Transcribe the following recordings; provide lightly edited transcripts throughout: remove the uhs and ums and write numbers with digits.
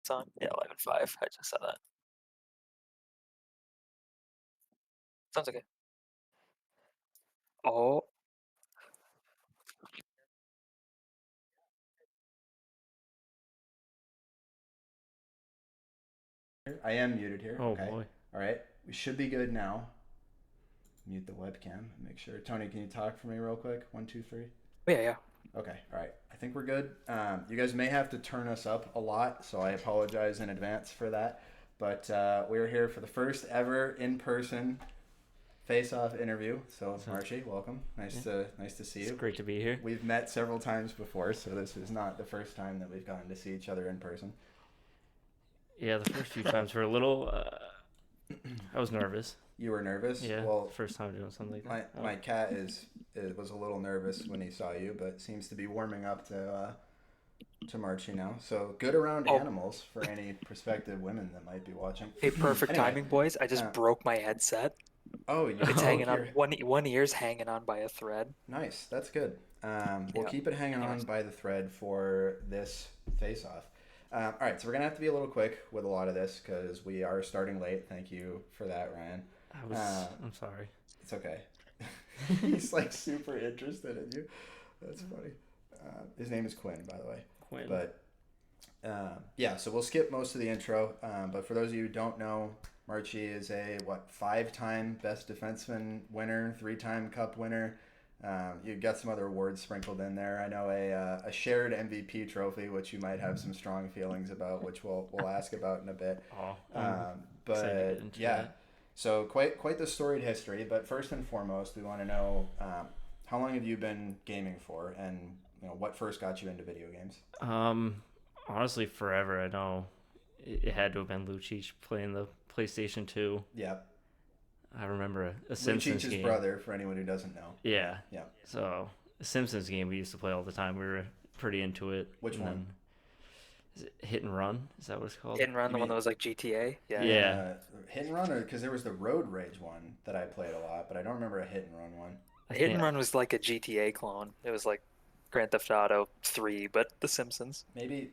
It's on. Yeah, 11:05. I just saw that. Sounds okay. Oh, I am muted here. Oh Okay. boy. All right. We should be good now. Mute the webcam. Make sure. Tony, can you talk for me real quick? One, two, three. yeah, yeah. Okay. All right. I think we're good. You guys may have to turn us up a lot, so I apologize in advance for that. But we're here for the first ever in-person Face-Off interview. So, So Marchy, welcome. yeah, Nice to see it's you. great to be here. We've met several times before, so this is not the first time that we've gotten to see each other in person. Yeah, the first few times were a little. I was nervous. You were nervous. Yeah, Well, first time doing something like that. my cat was a little nervous when he saw you, but seems to be warming up to Marchy now. So good around Oh, animals for any prospective women that might be watching. hey, perfect Anyway, timing, boys. I uh, just broke my headset. oh, you It's Oh, broke hanging on your one ear's hanging on by a thread. nice. That's good. We'll Yeah. keep it hanging on Anyways, by the thread for this face off. All right, so we're gonna have to be a little quick with a lot of this because we are starting late. Thank you for that, Ryan. I was. Uh, I'm sorry. it's okay. He's like super interested in you. That's funny. His name is Quinn, by the way. Quinn. But yeah, so we'll skip most of the intro. But for those of you who don't know, Marchy is a five-time best defenseman winner, three-time Cup winner. You've got some other awards sprinkled in there. I know a shared MVP trophy, which you might have some strong feelings about, which we'll ask about in a bit. Oh, I'm excited to get But into yeah, that. so quite the storied history. But first and foremost, we want to know how long have you been gaming for, and what first got you into video games? Um, Honestly, forever. I know it had to have been Lucic playing the PlayStation 2. Yep. I remember a Simpsons Lucic's game. brother, for anyone who doesn't know. Yeah. Yeah. So a Simpsons game we used to play all the time. We were pretty into it. Which And one? then is it Hit and Run? Is that what it's called? hit and run, You the one mean that was like GTA. Yeah, yeah. Yeah. Hit and Run, or because there was the Road Rage one that I played a lot, but I don't remember a Hit and Run one. I Hit think and run was like a GTA clone. It was like Grand Theft Auto 3, but The Simpsons. Maybe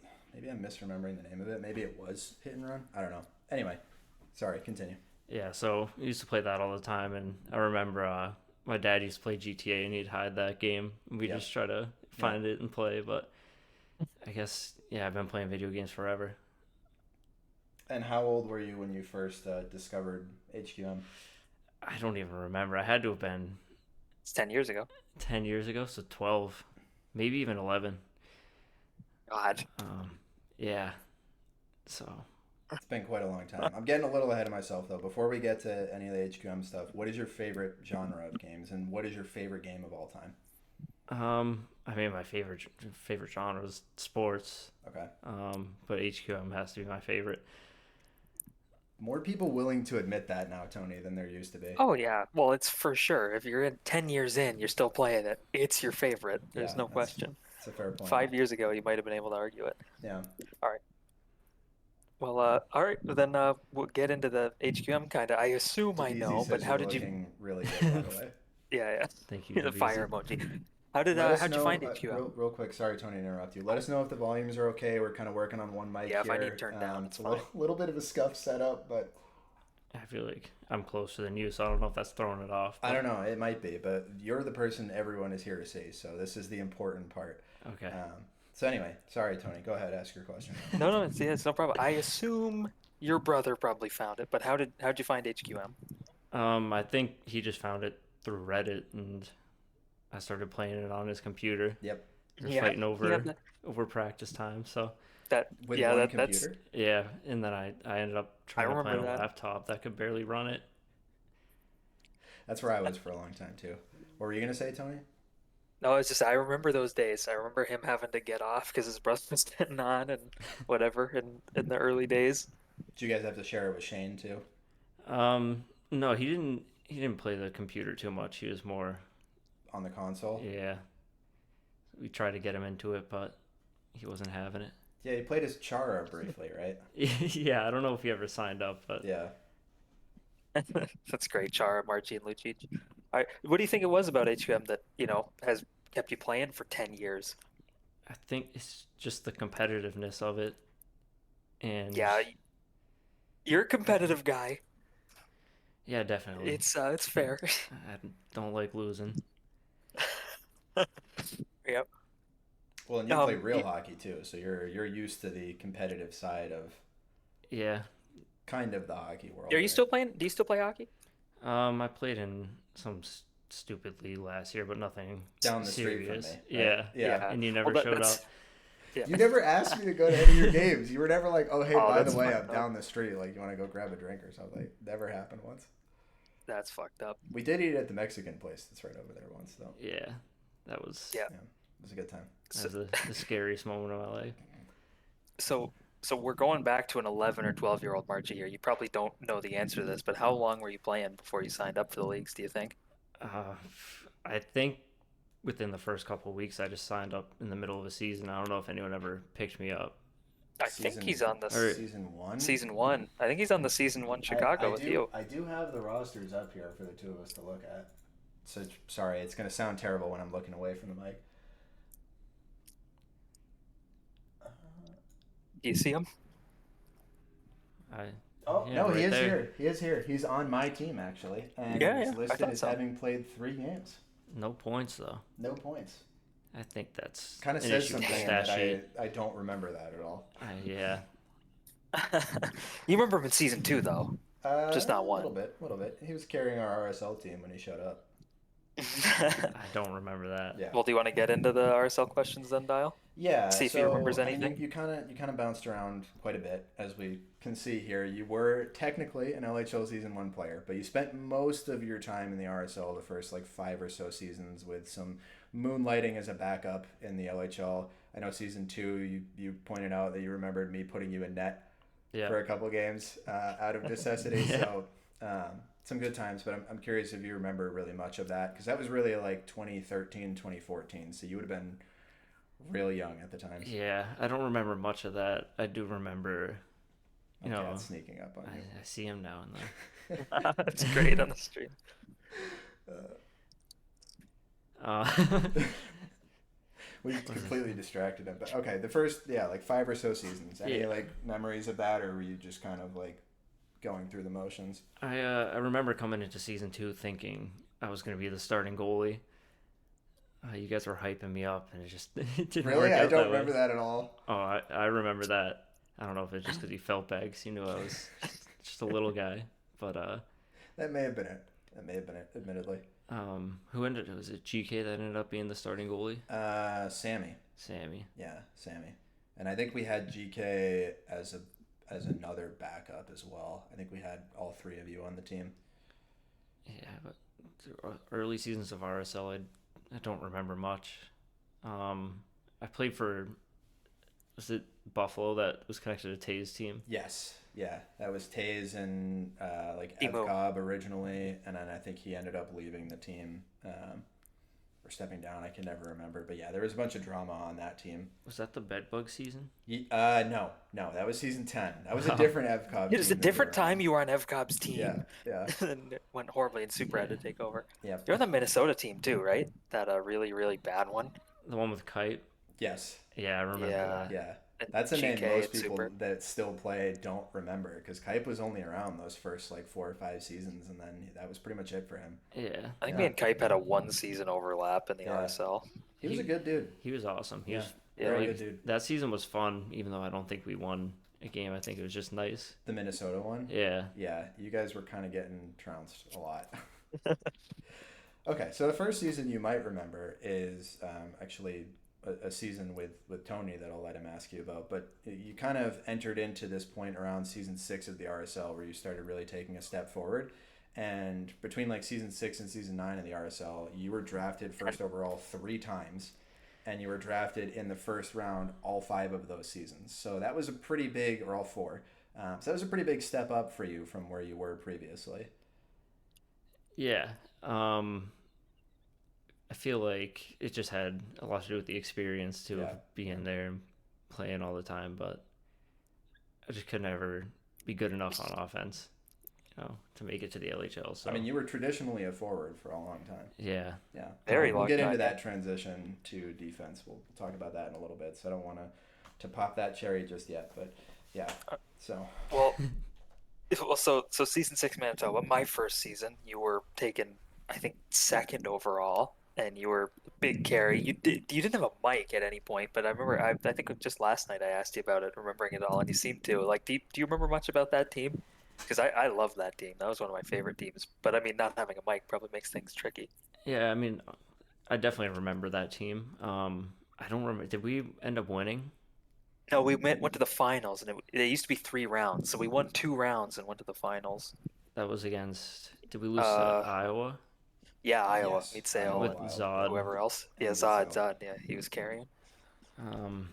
I'm misremembering the name of it. Maybe it was Hit and Run. I don't know. Anyway, sorry. Continue. yeah, so we used to play that all the time, and I remember my dad used to play GTA, and he'd hide that game. And we Yep. just try to Yep. find it and play. But I guess yeah, I've been playing video games forever. And how old were you when you first discovered HQM? I don't even remember. I had to have been It's 10 years ago. 10 years ago, so 12, maybe even 11. God. Um, yeah. So It's been quite a long time. I'm getting a little ahead of myself though. Before we get to any of the HQM stuff, what is your favorite genre of games, and what is your favorite game of all time? I mean, my favorite genre is sports. Okay. But HQM has to be my favorite. More people willing to admit that now, Tony, than there used to be. Oh yeah. Well, it's for sure. If you're in 10 years in, you're still playing it. It's your favorite. Yeah, There's no that's question. that's a fair point. 5 years ago, you might have been able to argue it. Yeah. All right. Well, all right. Then we'll get into the HQM kind of. I assume I Daviesy know, but says how you're did you? looking really good, by the way. Yeah, Thank you, yeah. The fire Davies. emoji. How did Let us how'd you know find HQM? real quick. Sorry, Tony, to interrupt you. Let us know if the volumes are okay. We're kind of working on one mic Yeah, if I need here. turned down, it's It's a fine. little bit of a scuff setup, but I feel like I'm closer than you, so I don't know if that's throwing it off. I But don't know. It might be, but you're the person everyone is here to see, so this is the important part. okay. So anyway, sorry, Tony. Go ahead, ask your question. No, no, it's no problem. I assume your brother probably found it, but how'd you find HQM? I think he just found it through Reddit, and I started playing it on his computer. Yep, We are Yeah, fighting yeah, over practice time. So that with yeah, one that's computer. yeah, and then I ended up I trying to play remember on a that. laptop that could barely run it. That's where I was for a long time too. What were you gonna say, Tony? No, it's just I remember those days. I remember him having to get off because his brother was getting on and whatever in the early days. Did you guys have to share it with Shane too No, he didn't play the computer too much. He was more on the console? yeah. We tried to get him into it, but he wasn't having it. Yeah, he played as Chara briefly, right? Yeah, I don't know if he ever signed up, but Yeah. That's great, Chara, Marchy, and Lucic. All right, what do you think it was about HQM that has kept you playing for 10 years? I think it's just the competitiveness of it. And Yeah, you're a competitive guy. yeah, definitely. It's fair. I don't like losing. Yep. Well, and you play real Y- hockey too, so you're used to the competitive side of Yeah. kind of the hockey are world, you right? still playing? Do you still play hockey? I played in some stupid league last year, but nothing Down the street from me, serious. right? Yeah. Yeah. Yeah. And you Well, never that showed that's up. yeah. You never asked me to go to any of your games. You were never like, "Oh, hey, Oh, by the that's way, I'm fucked up. down the street. Like, you want to go grab a drink or something?" Like, never happened once. That's fucked up. We did eat at the Mexican place that's right over there once, though. Yeah. That was Yeah. Yeah, it was a good time. that So, was the scariest moment of my life. so so we're going back to an 11 or 12-year-old Marchy here. You probably don't know the answer to this, but how long were you playing before you signed up for the leagues, do you think? Uh, I think within the first couple of weeks, I just signed up in the middle of a season. I don't know if anyone ever picked me up. I think he's Season on the Or season one. season one. I think he's on the season one Chicago with you. I do have the rosters up here for the two of us to look at. So sorry, it's gonna sound terrible when I'm looking away from the mic. Do you see him? I Oh yeah, no, he right is there. here. He is here. He's on my team actually, and Yeah, he's yeah, I listed thought as so. having played 3 games. No points though. No points. I think that's Kind of an says issue with the something in stat that sheet. I don't remember that at all. Yeah. You remember him in season two, though, just not A one. little bit. He was carrying our RSL team when he showed up. I don't remember that. Yeah. Well, do you want to get into the RSL questions then, Dial? Yeah, See if he remembers so I mean, anything. you kind of bounced around quite a bit, as we can see here. You were technically an LHL season one player, but you spent most of your time in the RSL the first like 5 or so seasons with some moonlighting as a backup in the LHL. I know season two, you pointed out that you remembered me putting you in net Yeah. for a couple games out of necessity. Yeah. So some good times, but I'm curious if you remember really much of that because that was really like 2013, 2014. So you would have been real young at the time. Yeah, I don't remember much of that. I do remember, My you know, cat's sneaking up on I, you. I see him now and then. That's great on the stream. Uh, We completely distracted him. But okay, the first, yeah, like 5 or so seasons. Any Yeah. like memories of that, or were you just kind of like going through the motions? I remember coming into season 2 thinking I was gonna be the starting goalie. You guys were hyping me up, and it didn't Really, work I out don't that remember way. that at all. Oh, I remember that. I don't know if it's just because he felt bad, 'cause he knew I was just a little guy. But That may have been it. That may have been it. Admittedly, who ended? Was it GK that ended up being the starting goalie? Sammy. Sammy. Yeah, Sammy. And I think we had GK as another backup as well. I think we had all three of you on the team. Yeah, but the early seasons of RSL, I don't remember much. I played for, was it Buffalo that was connected to Tay's team? Yes, yeah, that was Taze and like Emo. Evcobb originally, and then I think he ended up leaving the team or stepping down. I can never remember, but yeah, there was a bunch of drama on that team. Was that the bedbug season? No, that was season 10. That was a different Evcobb. It was a team that you different were on. time you were on Evcob's team. Yeah, yeah, And it went horribly, and Super had to take over. yeah. You're on the Minnesota team too, right? That really, really bad one. The one with Kite? Yes, Yeah, I remember Yeah. that. yeah. And That's a name GK most at people Super. that still play don't remember because Kipe was only around those first like 4 or 5 seasons, and then that was pretty much it for him. Yeah. I think Yeah. me and Kipe had a one-season overlap in the Yeah. RSL. He was a good dude. He was awesome. He Yeah. was Very like, good dude. that season was fun, even though I don't think we won a game. I think it was just nice. The Minnesota one. Yeah. Yeah, you guys were kind of getting trounced a lot. Okay, so the first season you might remember is actually a season with Tony that I'll let him ask you about. But you kind of entered into this point around season 6 of the RSL where you started really taking a step forward. And between like season 6 and season 9 of the RSL, you were drafted first overall 3 times. And you were drafted in the first round all 5 of those seasons. So that was a pretty big, or all 4. So that was a pretty big step up for you from where you were previously. Yeah. I feel like it just had a lot to do with the experience too Yeah. of being there and playing all the time, but I just could never be good enough on offense, to make it to the LHL. So I mean, you were traditionally a forward for a long time. yeah. Yeah. Very We'll long get into time, that transition to defense. We'll talk about that in a little bit. So I don't want to pop that cherry just yet. But Yeah. So Well, so season 6 Manitoba, my first season, you were taken, I think, second overall, and you were a big carry. You didn't have a mic at any point, but I remember I think just last night I asked you about it, remembering it all, and you seemed to like. Do you remember much about that team? Because I love that team. That was one of my favorite teams. But I mean, not having a mic probably makes things tricky. Yeah, I mean, I definitely remember that team. I don't remember. Did we end up winning? No, we went to the finals, and it used to be 3 rounds, so we won 2 rounds and went to the finals. That was against. Did we lose to Uh, Iowa yeah, Iowa, yes, meet Iowa Sale, with and Wild, Zod? whoever else. Yeah, and Mead Sale. Zod, yeah, he was carrying. Um,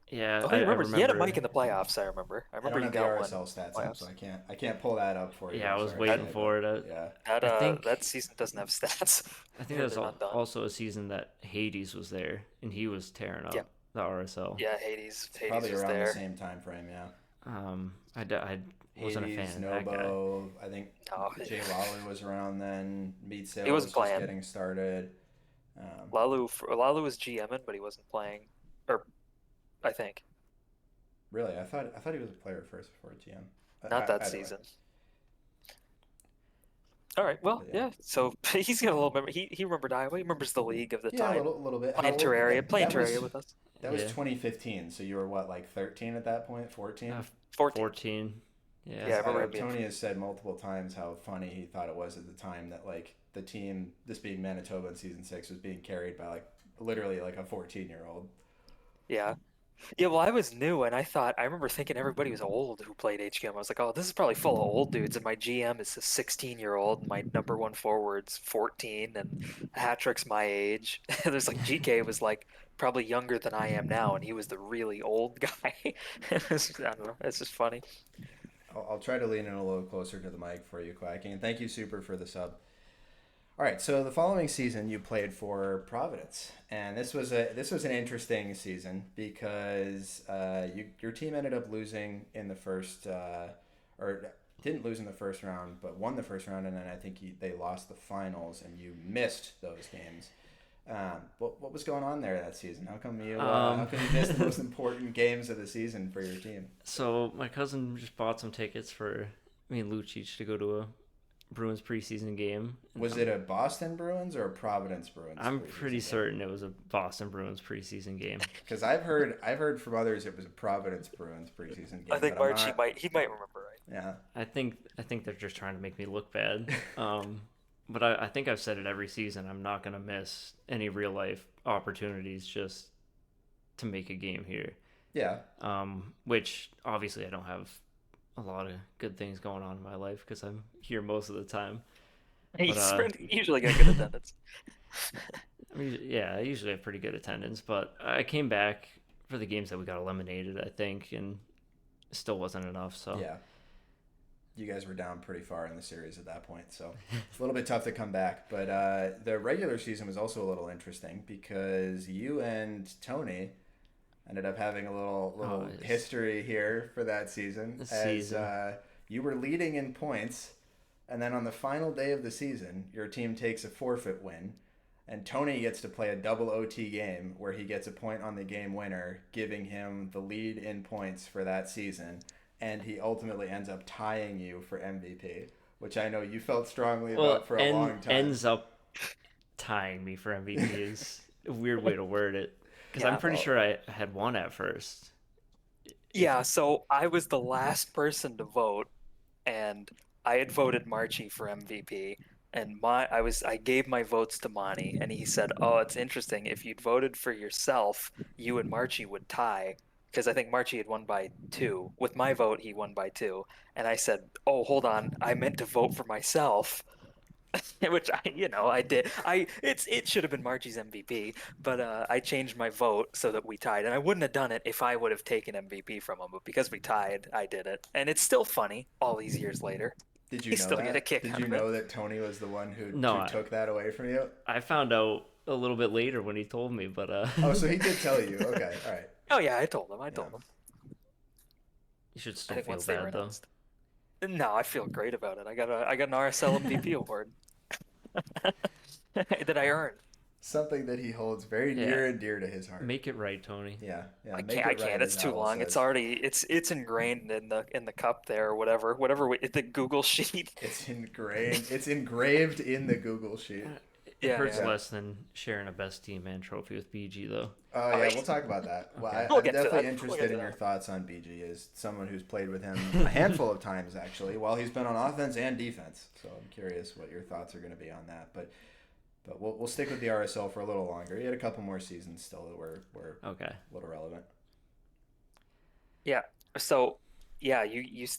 yeah, Oh, he I remembers. He had a remember. mic in the playoffs. I remember. I I remember don't you have the got one RSL in the stats up, so playoffs. I can't pull that up for you. Yeah, I I'm was sorry, That waiting Clay, for but it. yeah, that I think that season doesn't have stats. I think that They're was not done. also a season that Hades was there and he was tearing Yeah, up the RSL. yeah. Hades probably was around the there. same time frame. Yeah, I wasn't a Hades, fan of that guy. Nobo. I think No, Jay Lawler was around then. Mead he Sale wasn't was just playing. getting started. Um, Lalu was GMing, but he wasn't playing. Or I think really, I thought he was a player first before GM. not that Either way, season. All right. Well, but yeah, yeah. So he's got a little memory. He remembered Iowa. He remembers the league of the yeah, time. a little bit. How Playing old? Terraria, playing Terraria with us. That was Yeah, 2015. So you were what, like 13 at that point? 14? 14. 14. Yeah, Yeah, I I remember know him being. Tony has said multiple times how funny he thought it was at the time that like the team, this being Manitoba in season 6, was being carried by like literally like a 14-year-old. Yeah. Yeah, well, I was new, and I remember thinking everybody was old who played HQM. I was like, oh, this is probably full of old dudes, and my GM is a 16-year-old, and my number one forward's 14, and Hatrick's my age. There's like GK was like probably younger than I am now, and he was the really old guy. I don't know. It's just funny. I'll try to lean in a little closer to the mic for you, Quacking. And thank you, Super, for the sub. All right, so the following season you played for Providence, and this was an interesting season because your team ended up losing in the first or didn't lose in the first round, but won the first round, and then I think they lost the finals, and you missed those games. What was going on there that season? How come you missed the most important games of the season for your team? so my cousin just bought some tickets for me and Lucic to go to a Bruins preseason game. Was it a Boston Bruins or a Providence Bruins? I'm preseason pretty game? certain it was a Boston Bruins preseason game. Because I've heard from others it was a Providence Bruins preseason game. I think But I'm Marchy not. he might remember right. Yeah. I think they're just trying to make me look bad. But I think I've said it every season. I'm not gonna miss any real life opportunities just to make a game here. Yeah. Which obviously I don't have a lot of good things going on in my life because I'm here most of the time. He's But usually got good attendance. I usually have pretty good attendance. But I came back for the games that we got eliminated, I think, and it still wasn't enough. So Yeah. You guys were down pretty far in the series at that point, so it's a little bit tough to come back. But the regular season was also a little interesting because you and Tony ended up having a little history here for that season as you were leading in points, and then on the final day of the season, your team takes a forfeit win, and Tony gets to play a double OT game where he gets a point on the game winner, giving him the lead in points for that season, and he ultimately ends up tying you for MVP, which I know you felt strongly about for a long time. Ends up tying me for MVP is a weird way to word it because I'm pretty sure I had won at first. Yeah, so I was the last person to vote, and I had voted Marchy for MVP, and I gave my votes to Monty, and he said, "Oh, it's interesting. If you'd voted for yourself, you and Marchy would tie." Because I think Marchy had won by 2. With my vote, he won by 2. And I said, "Oh, hold on. I meant to vote for myself." Which I did. It should have been Marchy's MVP, but I changed my vote so that we tied, and I wouldn't have done it if I would have taken MVP from him. But because we tied, I did it, and it's still funny all these years later. Did you You know still that? get a kick Did out you of it. know that Tony was the one who No, took that away from you? I found out a little bit later when he told me, but Oh, so he did tell you. Okay, all right. Oh yeah, I told him. I told him. you should I still think feel once they were bad though. announced. No, I feel great about it. I got an RSL MVP award that I earned. Something that he holds very Yeah, near and dear to his heart. make it right, Tony. Yeah, yeah. I Make can't. I it right, can't. as It's too Owl long. It's says. already. It's ingrained in the cup there or whatever. The Google sheet. It's ingrained. It's engraved in the Google sheet. It Yeah, hurts yeah. Yeah. less than sharing a best team man trophy with BG though. Oh Oh, yeah, yeah. we'll talk about that. Well, Okay. We'll I'm get to definitely that. We'll get interested to in your that. thoughts on BG as someone who's played with him a handful of times actually, while he's been on offense and defense. So I'm curious what your thoughts are going to be on that. But we'll stick with the RSL for a little longer. He had a couple more seasons still that were Okay. a little relevant. Yeah. So, yeah,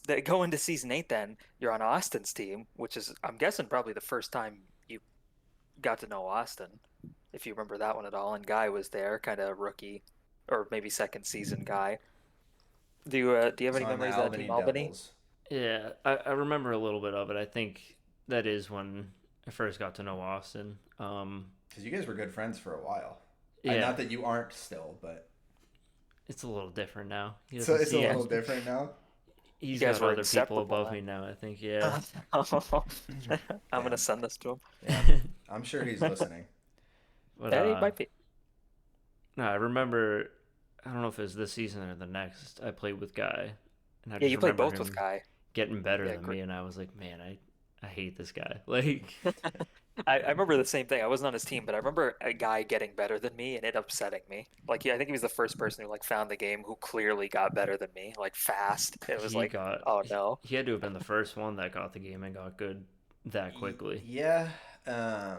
they go into season 8. Then you're on Austin's team, which is I'm guessing probably the first time you got to know Austin, if you remember that one at all. And Guy was there, kind of rookie, or maybe second season Guy. Do you have He's any on the memories of that team, Albany Albany? Devils. Yeah, I remember a little bit of it. I think that is when I first got to know Austin. Because you guys were good friends for a while. Yeah, Not that you aren't still, but it's a little different now. He so doesn't it's a see little it. different now. You He's guys got were other people inseparable above me now, I think. Yeah. then. I'm gonna Damn. send this to Yeah, I'm sure he's him. listening. But Hey, might be. no, I remember. I don't know if it was this season or the next. I played with Guy, and I Yeah, just you played remember both with him Guy. getting better Yeah, than great. me, and I was like, man, I hate this guy. Like, I remember the same thing. I wasn't on his team, but I remember a guy getting better than me and it upsetting me. Like, yeah, I think he was the first person who like found the game who clearly got better than me, like fast. It was he like, got oh no. he had to have been the first one that got the game and got good that quickly. Yeah. I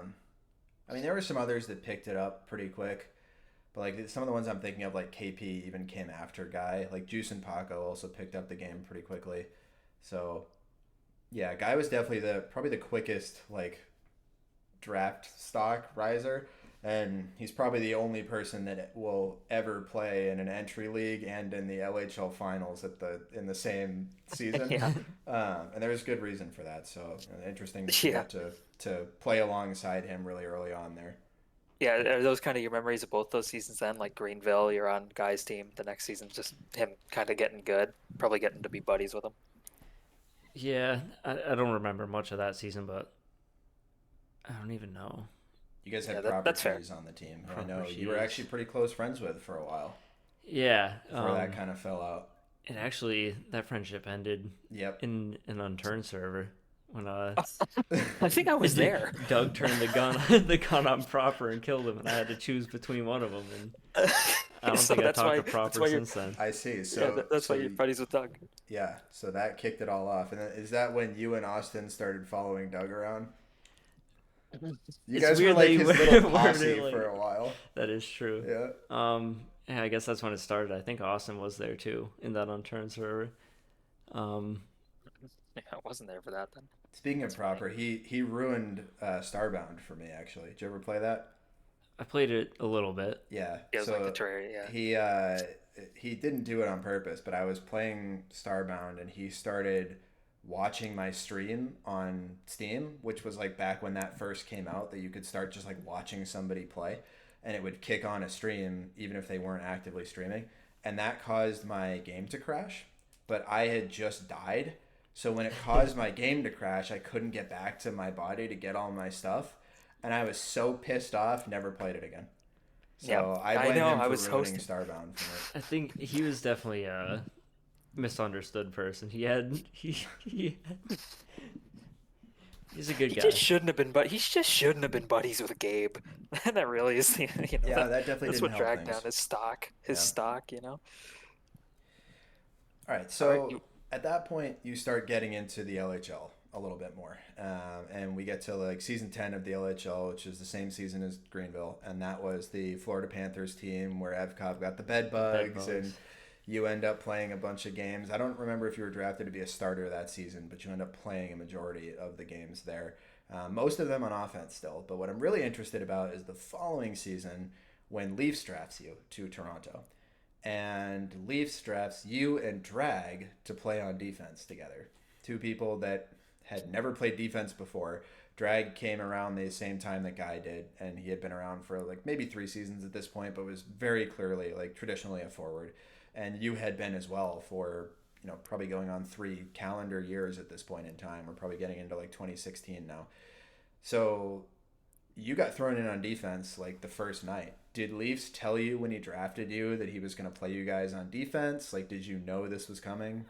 mean, there were some others that picked it up pretty quick, but like some of the ones I'm thinking of, like KP, even came after Guy. Like Juice and Paco also picked up the game pretty quickly. So yeah, Guy was definitely the probably the quickest like draft stock riser, and he's probably the only person that will ever play in an entry league and in the LHL finals in the same season. Yeah. And there's good reason for that. So interesting that you Yeah. got to play alongside him really early on there. Yeah, are those kind of your memories of both those seasons then? Like Greenville, you're on Guy's team. The next season, just him kind of getting good, probably getting to be buddies with him. Yeah, I don't remember much of that season, but I don't even know. You guys Yeah, had proper that's fair. keys on the team, who I Proper know you were shoes. actually pretty close friends with for a while Yeah, before that kind of fell out. and actually that friendship ended Yep. in an unturned server when I think I was there. Doug turned the gun on Proper and killed him, and I had to choose between one of them. And I don't So think I that's talked why to that's Proper why you're since then. I see. So yeah, that's so why you're buddies with Doug. yeah, so that kicked it all off. And then, is that when you and Austin started following Doug around? You It's guys were weird like that you his little were posse like- for a while. That is true. Yeah. Yeah, I guess that's when it started. I think Austin was there too in that unturned server. Um, Yeah, I wasn't there for that then. Speaking of That's funny. proper, he ruined Starbound for me actually. Did you ever play that? I played it a little bit. Yeah. Yeah, it was like the So terraria. Yeah. he didn't do it on purpose, but I was playing Starbound and he started watching my stream on Steam, which was like back when that first came out that you could start just like watching somebody play and it would kick on a stream even if they weren't actively streaming. And that caused my game to crash, but I had just died. So when it caused my game to crash, I couldn't get back to my body to get all my stuff. And I was so pissed off, never played it again. Yeah, So I I blame know. him I for was ruining hosting. Starbound for I think he was definitely a misunderstood person. He's a good He guy. just shouldn't have been, but he just shouldn't have been buddies with Gabe. That really is the, Yeah, that definitely that's didn't what help dragged things. down his stock. His Yeah. stock. All right, All right, so at that point, you start getting into the LHL a little bit more. And we get to like season 10 of the LHL, which is the same season as Greenville. And that was the Florida Panthers team where Evkov got the bed bugs and you end up playing a bunch of games. I don't remember if you were drafted to be a starter that season, but you end up playing a majority of the games there. Most of them on offense still. But what I'm really interested about is the following season when Leafs drafts you to Toronto. And Leafs drafts you and Drag to play on defense together. Two people that had never played defense before. Drag came around the same time that Guy did, and he had been around for like maybe 3 seasons at this point, but was very clearly like traditionally a forward. And you had been as well for probably going on 3 calendar years at this point in time. We're probably getting into like 2016 now. So you got thrown in on defense like the first night. Did Leafs tell you when he drafted you that he was going to play you guys on defense? Like, did you know this was coming?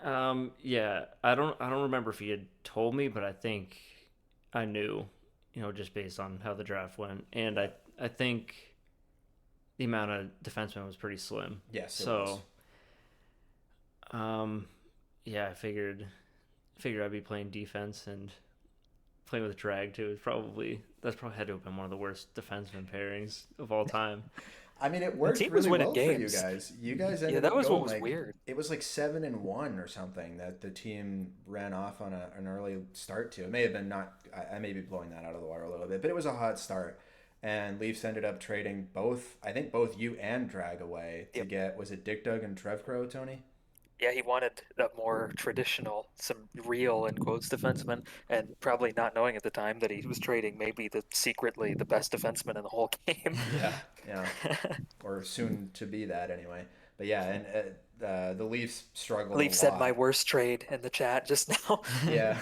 Yeah, I don't remember if he had told me, but I think I knew, just based on how the draft went, and Yeah. I think the amount of defensemen was pretty slim. Yes, it was. So, um, yeah, I figured I'd be playing defense and playing with drag too. That's probably had to have been one of the worst defenseman pairings of all time. I mean, it The worked team was really winning well for you games. guys. You guys Yeah, ended that up was what going was like weird. it was like 7-1 or something that the team ran off on an early start to. It may have been not. I may be blowing that out of the water a little bit, but it was a hot start. And Leafs ended up trading both. I think both you and Drag away to Yep. get, was it Dick Dug and Trev Crow, Tony? Yeah, he wanted a more traditional, some real in quotes defenseman, and probably not knowing at the time that he was trading maybe secretly the best defenseman in the whole game. Yeah, yeah, or soon to be that anyway. But yeah, and the Leafs struggled a Leaf said my lot. worst trade in the chat just now. Yeah,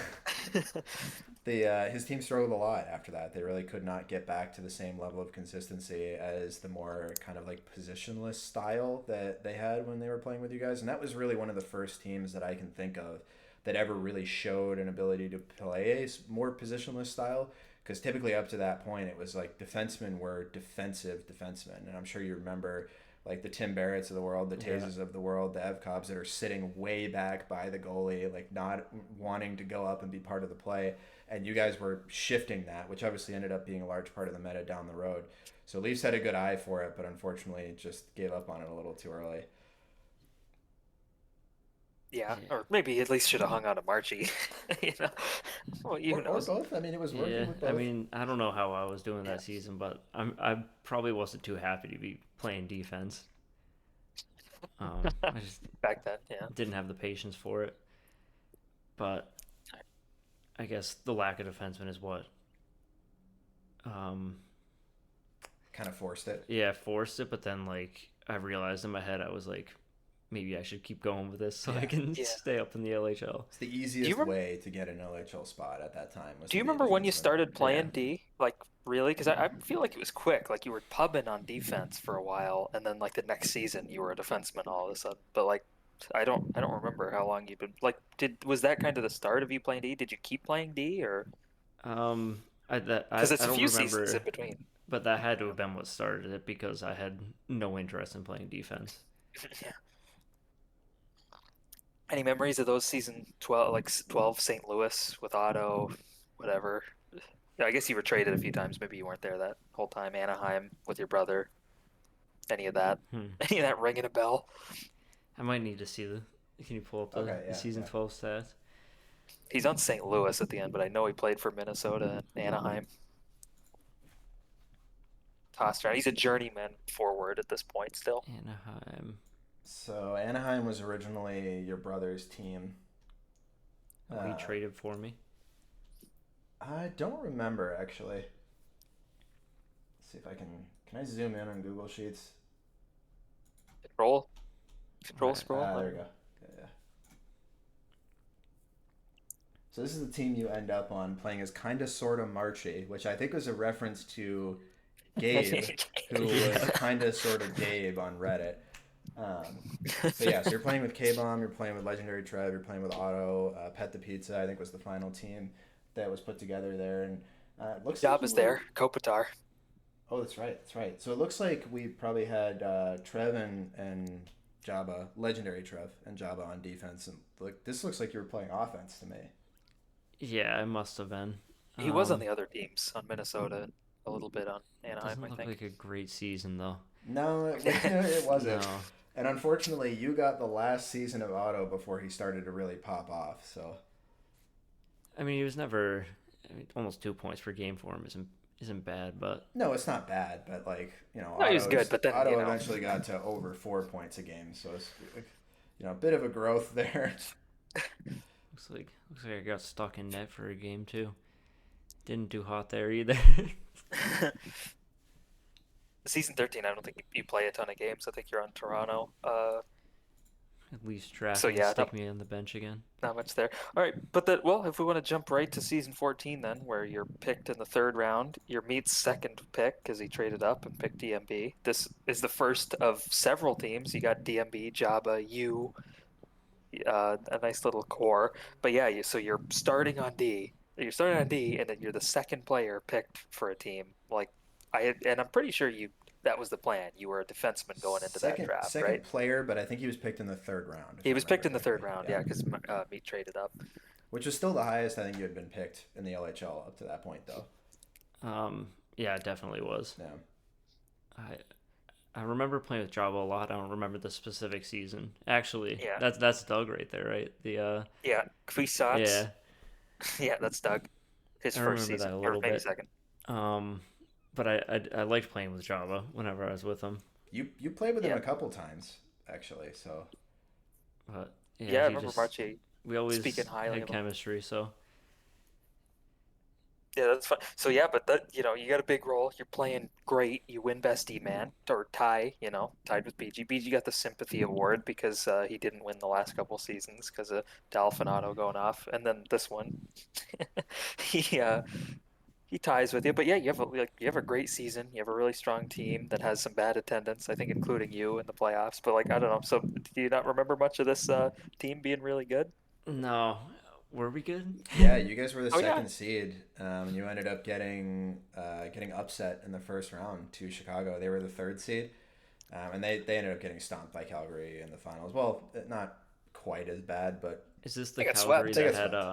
the his team struggled a lot after that. They really could not get back to the same level of consistency as the more kind of like positionless style that they had when they were playing with you guys. And that was really one of the first teams that I can think of that ever really showed an ability to play a more positionless style. Because typically up to that point, it was like defensemen were defensive defensemen, and I'm sure you remember like the Tim Barretts of the world, the Yeah. Tazes of the world, the Evcobbs that are sitting way back by the goalie, like not wanting to go up and be part of the play. And you guys were shifting that, which obviously ended up being a large part of the meta down the road. So Leafs had a good eye for it, but unfortunately just gave up on it a little too early. Yeah, Yeah. or maybe at least should have hung on to Marchy. you know, well, who Or knows? both. I mean, it was working Yeah, with I both. mean, I don't know how I was doing Yeah, that season, but I probably wasn't too happy to be playing defense. I just back then, yeah. didn't have the patience for it. But I guess the lack of defensemen is what, um, Kind of forced it. yeah, forced it. But then like I realized in my head, I was like, maybe I should keep going with this so I Yeah. can Yeah. stay up in the LHL. It's the Do you easiest remember? way to get an OHL spot at that time was Do to you be a remember when you defenseman. started Yeah, playing D? Like really? Because I feel like it was quick. Like you were pubbing on defense for a while, and then like the next season you were a defenseman all of a sudden. But like I don't remember how long you've been like. Did was that kind of the start of you playing D? Did you keep playing D or I because it's a don't few seasons remember, in between? but that had to have been what started it because I had no interest in playing defense. Yeah. Any memories of those season 12, like 12 St. Louis with Otto, whatever? Yeah, I guess you were traded a few times. Maybe you weren't there that whole time. Anaheim with your brother. Any of that? Hmm. Any of that ringing a bell? I might need to see the. Can you pull up Okay, the yeah, season yeah. 12 stats? He's on St. Louis at the end, but I know he played for Minnesota and Anaheim. Tossed around. He's a journeyman forward at this point still. Anaheim. So Anaheim was originally your brother's team. Oh, he Uh, traded for me. I don't remember actually. Let's see if I can. Can I zoom in on Google Sheets? Control, All control right. scroll. There we go. Yeah, yeah. So this is the team you end up on playing as kinda sorta Marchy, which I think was a reference to Gabe, who was Yeah. kinda sorta Gabe on Reddit. Um, so yeah, so you're playing with K Bomb, you're playing with Legendary Trev, you're playing with Otto, Pet the Pizza. I think was the final team that was put together there, and it looks like Job you is were. there. Kopitar. Oh, that's right, that's right. So it looks like we probably had Trev and Jabba, Legendary Trev and Jabba on defense, and look, this looks like you were playing offense to me. Yeah, I must have been. He was on Um, the other teams on Minnesota, a little bit on Anaheim, doesn't I look think. like a great season though. No, it wasn't. No, And unfortunately, you got the last season of Otto before he started to really pop off. So I mean he was never. I mean, almost 2 points per game for him isn't bad, but no, it's not bad, but like No, he was good, but then Otto eventually got to over 4 points a game. So it's a bit of a growth there. looks like I got stuck in net for a game too. Didn't do hot there either. Season 13, I don't think you play a ton of games. I think you're on Toronto. At least draft So me and yeah, stick me on the bench again. not much there. All right, but well, if we want to jump right to season 14, then where you're picked in the third round, you're Meat's second pick because he traded up and picked DMB. This is the first of several teams. You got DMB, Jabba, you, a nice little core. But yeah, so you're starting on D. You're starting on D, and then you're the second player picked for a team. And I'm pretty sure that was the plan. You were a defenseman going into that Second draft, second right? player, but I think he was picked in the third round, if He I was picked remember in the third correctly. round, Yeah, yeah, because Meat traded up. which was still the highest I think you had been picked in the LHL up to that point, though. Yeah, it definitely was. Yeah. I I remember playing with Java a lot. I don't remember the specific season. Actually, Yeah, that's Doug right there, right? yeah, Kvisats. Yeah, Yeah, that's Doug. His I first remember that season, a or little maybe bit. second. Um, but I liked playing with Java whenever I was with him. You played with him Yeah, a couple times actually, so But yeah, yeah, I remember Marchy we speaking always highly had of him. chemistry. So Yeah, that's fun. So yeah, but you got a big role. You're playing great. You win best D man or tie. Tied with BG. BG got the sympathy award because he didn't win the last couple seasons because of Dalfinato going off, and then this one, he uh, he ties with you. But yeah, you have a great season. You have a really strong team that has some bad attendance, I think, including you in the playoffs. But I don't know. So do you not remember much of this team being really good? no, were we good? yeah, you guys were the Oh yeah, second seed, and you ended up getting upset in the first round to Chicago. They were the third seed, and they ended up getting stomped by Calgary in the finals. Well, not quite as bad, but Is this the they got Calgary swept. they that got had swept.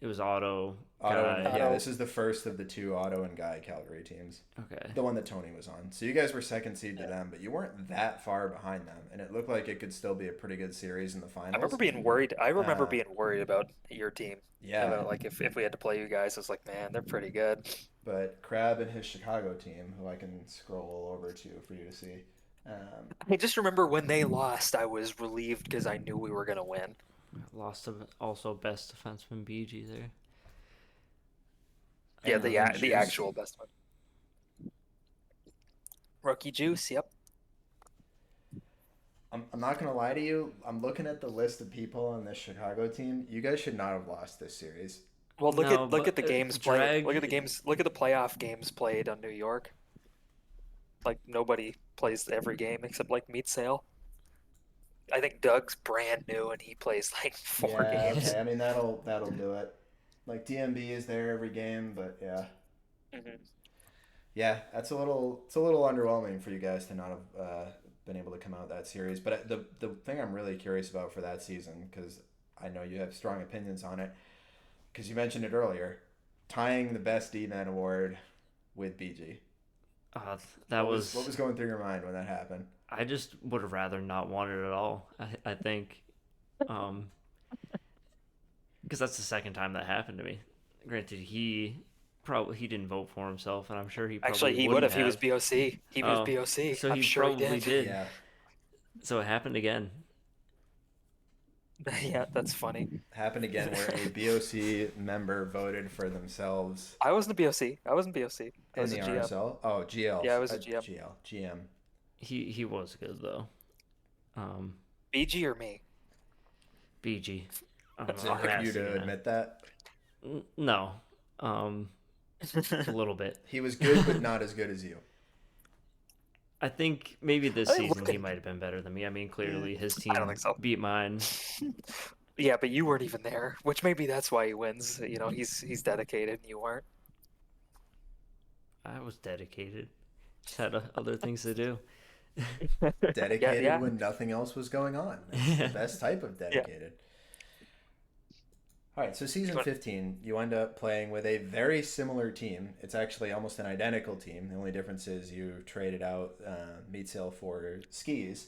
It was Auto Otto and guy. yeah, Otto. this is the first of the two Otto and Guy Calgary teams. Okay. The one that Tony was on. So you guys were second seed to them, but you weren't that far behind them, and it looked like it could still be a pretty good series in the I remember finals. being worried. I remember Uh, being worried about your team. yeah, About if we had to play you guys, I was like, man, they're pretty good. but Crab and his Chicago team, who I can scroll over to for you to see. Um, I just remember when they lost, I was relieved because I knew we were gonna win. Lost to also best defenseman BG there. Yeah, and Rookie the Juice. actual best one. Rookie Juice. Yep. I'm not gonna lie to you. I'm looking at the list of people on this Chicago team. You guys should not have lost this series. Well, No, look at but the games played. Look at the drag. games. Look at the playoff games played on New York. Like nobody plays every game except Meat Sale. I think Doug's brand new and he plays like four Yeah, games. okay. I mean that'll do it. Like DMB is there every game, but yeah. Hmm. Yeah, that's a little. It's a little underwhelming for you guys to not have been able to come out that series. But the thing I'm really curious about for that season, because I know you have strong opinions on it, because you mentioned it earlier, tying the best D man award with BG. Uh, that What was was. going through your mind when that happened? I just would have rather not wanted it at all. I think, um, because that's the second time that happened to me. Granted, he didn't vote for himself, and I'm sure he Actually, probably he would wouldn't have. He was have. BOC. He was Oh, BOC. so I'm he sure he probably did. did. Yeah, So it happened again. Yeah, that's funny. happened again where a BOC member voted for themselves I wasn't a BOC. I wasn't BOC. I in was a the GM. RSL. Oh, GL, Yeah, I was a GM. GM. He was good though. Um, BG or me? BG. Does it Fuck. hurt you to admit that? No. Um, a little bit. He was good, but not as good as you. I think maybe this I think season look he at. might have been better than me. I mean, clearly his I don't team think so. beat mine. Yeah, but you weren't even there, which maybe that's why he wins. He's dedicated and you weren't. I was dedicated. Just had other things to do. Yeah, Dedicated yeah, when nothing else was going on. That's the best type of yeah. dedicated. All right, so season But 15, you end up playing with a very similar team. It's actually almost an identical team. The only difference is you traded out Meat Sale for skis,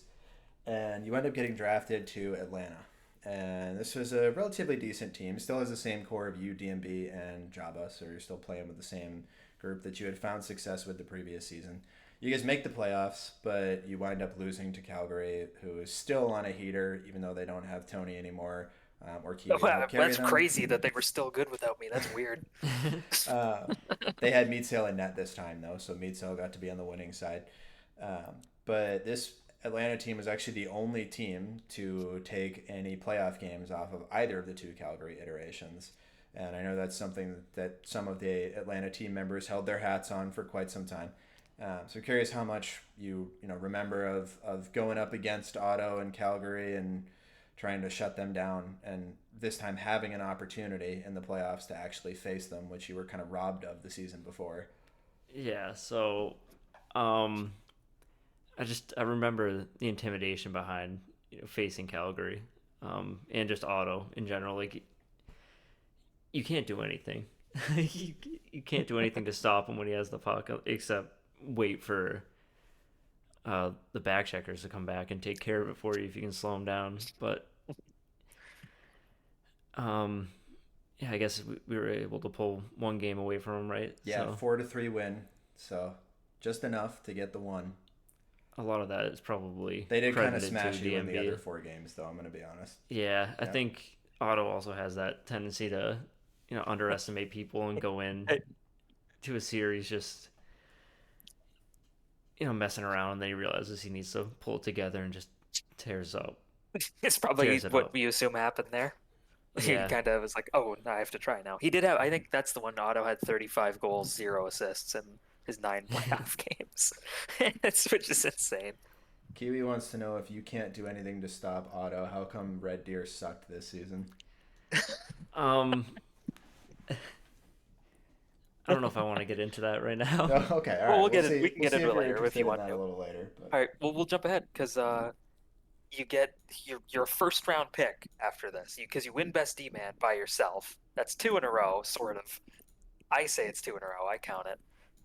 and you end up getting drafted to Atlanta. And this was a relatively decent team. Still has the same core of you, DMB, and Jabba, so you're still playing with the same group that you had found success with the previous season. You guys make the playoffs, but you wind up losing to Calgary, who is still on a heater, even though they don't have Tony anymore or Keegan to help carry That's them. crazy that they were still good without me. That's weird. Uh, they had Meat Sale in net this time, though, so Meat Sale got to be on the winning side. But this Atlanta team was actually the only team to take any playoff games off of either of the two Calgary iterations. And I know that's something that some of the Atlanta team members held their hats on for quite some time. So curious how much you remember of going up against Otto and Calgary and trying to shut them down, and this time having an opportunity in the playoffs to actually face them, which you were kind of robbed of the season before. Yeah, so um, I remember the intimidation behind facing Calgary, and just Otto in general. Like you can't do anything. you, you can't do anything to stop him when he has the puck except wait for the back checkers to come back and take care of it for you if you can slow him down. But um, yeah, I guess we were able to pull one game away from him, right? Yeah, So 4-3 win. So just enough to get the one. a lot of that is probably They did kind of credited smash to you in the DMB. other 4 games, though. I'm going to be honest. Yeah, I Yeah. think Otto also has that tendency to underestimate people and go in Hey, to a series just messing around, and then he realizes he needs to pull it together and just tears up it's probably tears it what up. we assume happened there. He Yeah, kind of was like, "Oh, I have to try now." He did have. I think that's the one. Otto had 35 goals, 0 assists in his 9 playoff games. It's which is insane. Kiwi wants to know if you can't do anything to stop Otto, how come Red Deer sucked this season? um, I don't know if I want to get into that right now. Oh, okay, all Well, right. we'll We'll get it. see. We can We'll get see into if it you're later if interested you in want that a to. little later. But All right. Well, we'll jump ahead because you get your first round pick after this because you win best D man by yourself. That's 2 in a row, sort of. I say it's 2 in a row. I count it.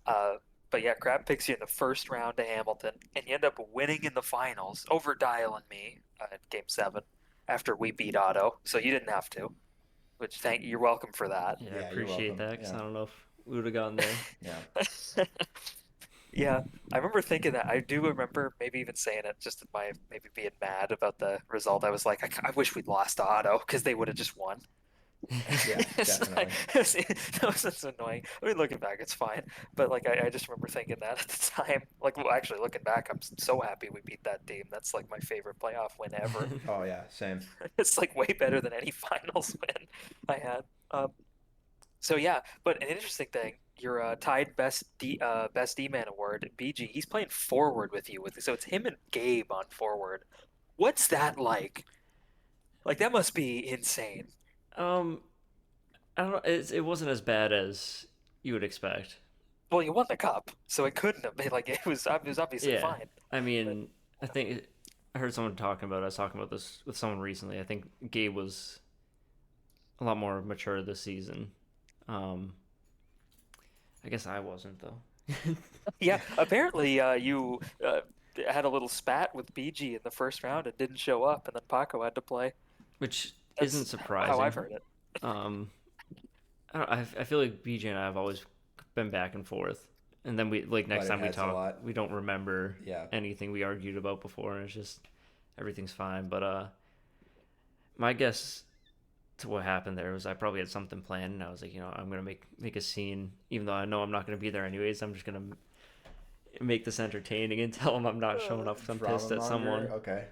Uh, but yeah, Crab picks you in the first round to Hamilton, and you end up winning in the finals over Dial and me in Game 7 after we beat Otto. So you didn't have to. Which you're welcome for that. Yeah, I yeah, you're appreciate welcome. that because Yeah, I don't know if we would have gotten there. yeah. Yeah, I remember thinking that. I do remember maybe even saying it just in my maybe being mad about the result. I was like, I wish we'd lost to Otto because they would have just won. Yeah, It's like, definitely. that was just annoying. I mean, looking back, it's fine. But like, I just remember thinking that at the time. Like, well, actually, looking back, I'm so happy we beat that team. That's like my favorite playoff win ever. Oh yeah, same. It's like way better than any finals win I had. Um, so yeah, but an interesting thing, your tied best D man award, BG. He's playing forward with you so it's him and Gabe on forward. What's that like? Like that must be insane. um, I don't know. It wasn't as bad as you would expect. Well, you won the cup, so it couldn't have been like it was obviously Yeah, fine. I But mean, I think I heard someone talking about. I was talking about this with someone recently. I think Gabe was a lot more mature this season. Um, I guess I wasn't though. yeah, apparently you had a little spat with BG in the first round and didn't show up, and then Paco had to play. Which isn't That's how I've surprising. heard it. Um, I feel like BJ and I have always been back and forth, and then we like But next it time we has a talk, lot. we don't remember Yeah. anything we argued about before, and it's just everything's fine. But my guess to what happened there was I probably had something planned, and I was like, I'm gonna make a scene, even though I know I'm not gonna be there anyways. I'm just gonna make this entertaining and tell them I'm not showing up because I'm Drama pissed at monger. someone. Okay.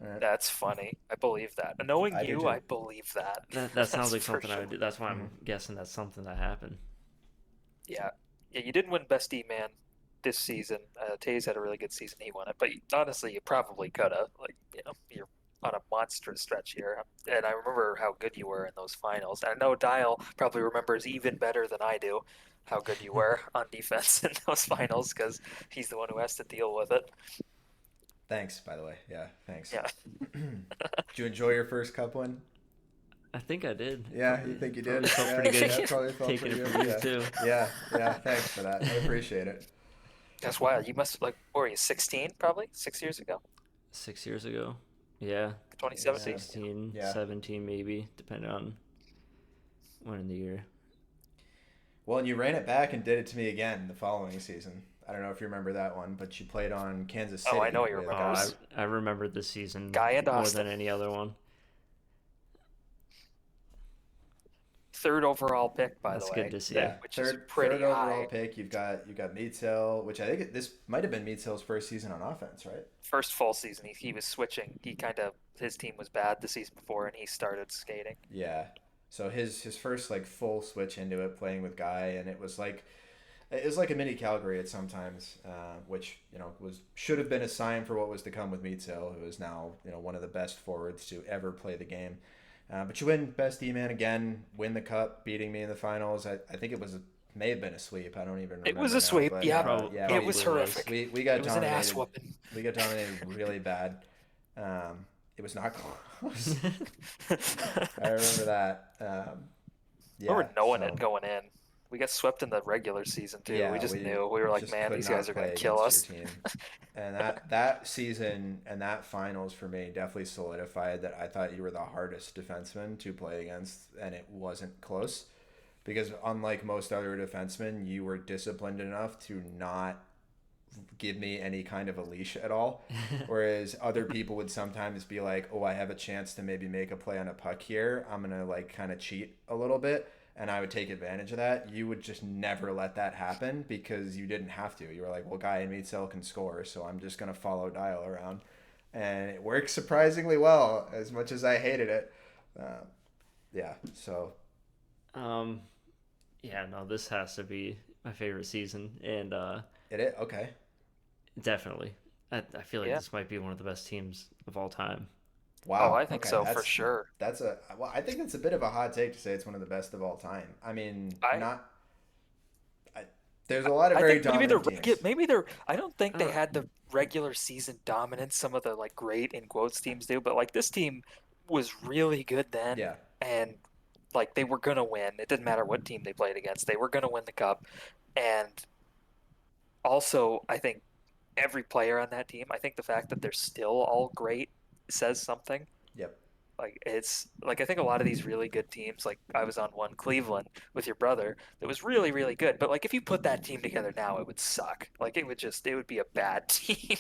All right. That's funny. I believe that. Knowing I do you, too. I believe that. That sounds That's like for something I sure. would do. That's why Mhm. I'm guessing that's something that happened. Yeah. Yeah, you didn't win Best D Man this season. Taze had a really good season. He won it. But honestly, you probably could have. Like, you're on a monstrous stretch here. And I remember how good you were in those finals. And I know Dial probably remembers even better than I do how good you were on defense in those finals because he's the one who has to deal with it. Thanks, by the way. Yeah, thanks. Yeah. Did you enjoy your first cup win? I think I did. Yeah, you think you Probably did? felt Yeah, pretty good yeah, probably felt taking pretty it good. from you Yeah, too. yeah, yeah. Thanks for that. I appreciate it. That's wild. You must, like, what were you, 16 probably? 6 years ago? 6 years ago. Yeah, 2017? 16, Yeah. 17 maybe, depending on when in the year. Well, and you ran it back and did it to me again the following season. I don't know if you remember that one, but you played on Kansas City. Oh, I know you with Oh, remember. I remember this season Guy and more Austin. than any other one. third overall pick, by the That's good way, to see. Yeah, which is third pretty overall high. pick. You've got Meadsell, which I think this might have been Meadsell's first season on offense, right? First full season, he was switching. His team was bad the season before, and he started skating. Yeah. So his first like full switch into it, playing with Guy, and it was like a mini Calgary at sometimes, which was should have been a sign for what was to come with Meadsell, who is now one of the best forwards to ever play the game. But you win best D-man again, win the cup, beating me in the finals. I think may have been a sweep. I don't even It was remember a now, sweep. but Yeah, yeah, it we, was Probably was. horrific. we we It got was an ass dominated. whooping. We got dominated really bad. It was not close. I remember that. We Yeah, were knowing it so going in. We got swept in the regular season too. We yeah, just we knew. We were like, just man, could these guys not are gonna play kill against your us. team. And that season and that finals for me definitely solidified that I thought you were the hardest defenseman to play against, and it wasn't close. Because unlike most other defensemen, you were disciplined enough to not give me any kind of a leash at all. Whereas other people would sometimes be like, "Oh, I have a chance to maybe make a play on a puck here. I'm gonna like kind of cheat a little bit." And I would take advantage of that. You would just never let that happen because you didn't have to. You were like, well, Guy and Meadsell can score, so I'm just gonna follow Dial around, and it worked surprisingly well. As much as I hated it, uh, yeah. So um, yeah, no, this has to be my favorite season, and okay. definitely, I feel like Yeah. this might be one of the best teams of all time. Oh, Wow. I think Okay. so for That's sure. that's a well. I think that's a bit of a hot take to say it's one of the best of all time. I mean, I not. I, there's a lot of I very think dominant teams. maybe they're I don't think they Uh, had the regular season dominance some of the like great in quotes teams do, but like this team was really good then, Yeah. and like they were gonna win. It didn't matter what team they played against. They were gonna win the cup. And also, I think every player on that team, I think the fact that they're still all great says something. Yep. Like it's like I think a lot of these really good teams, like I was on one Cleveland with your brother that was really, really good. But like if you put that team together now, it would suck. Like it would be a bad team.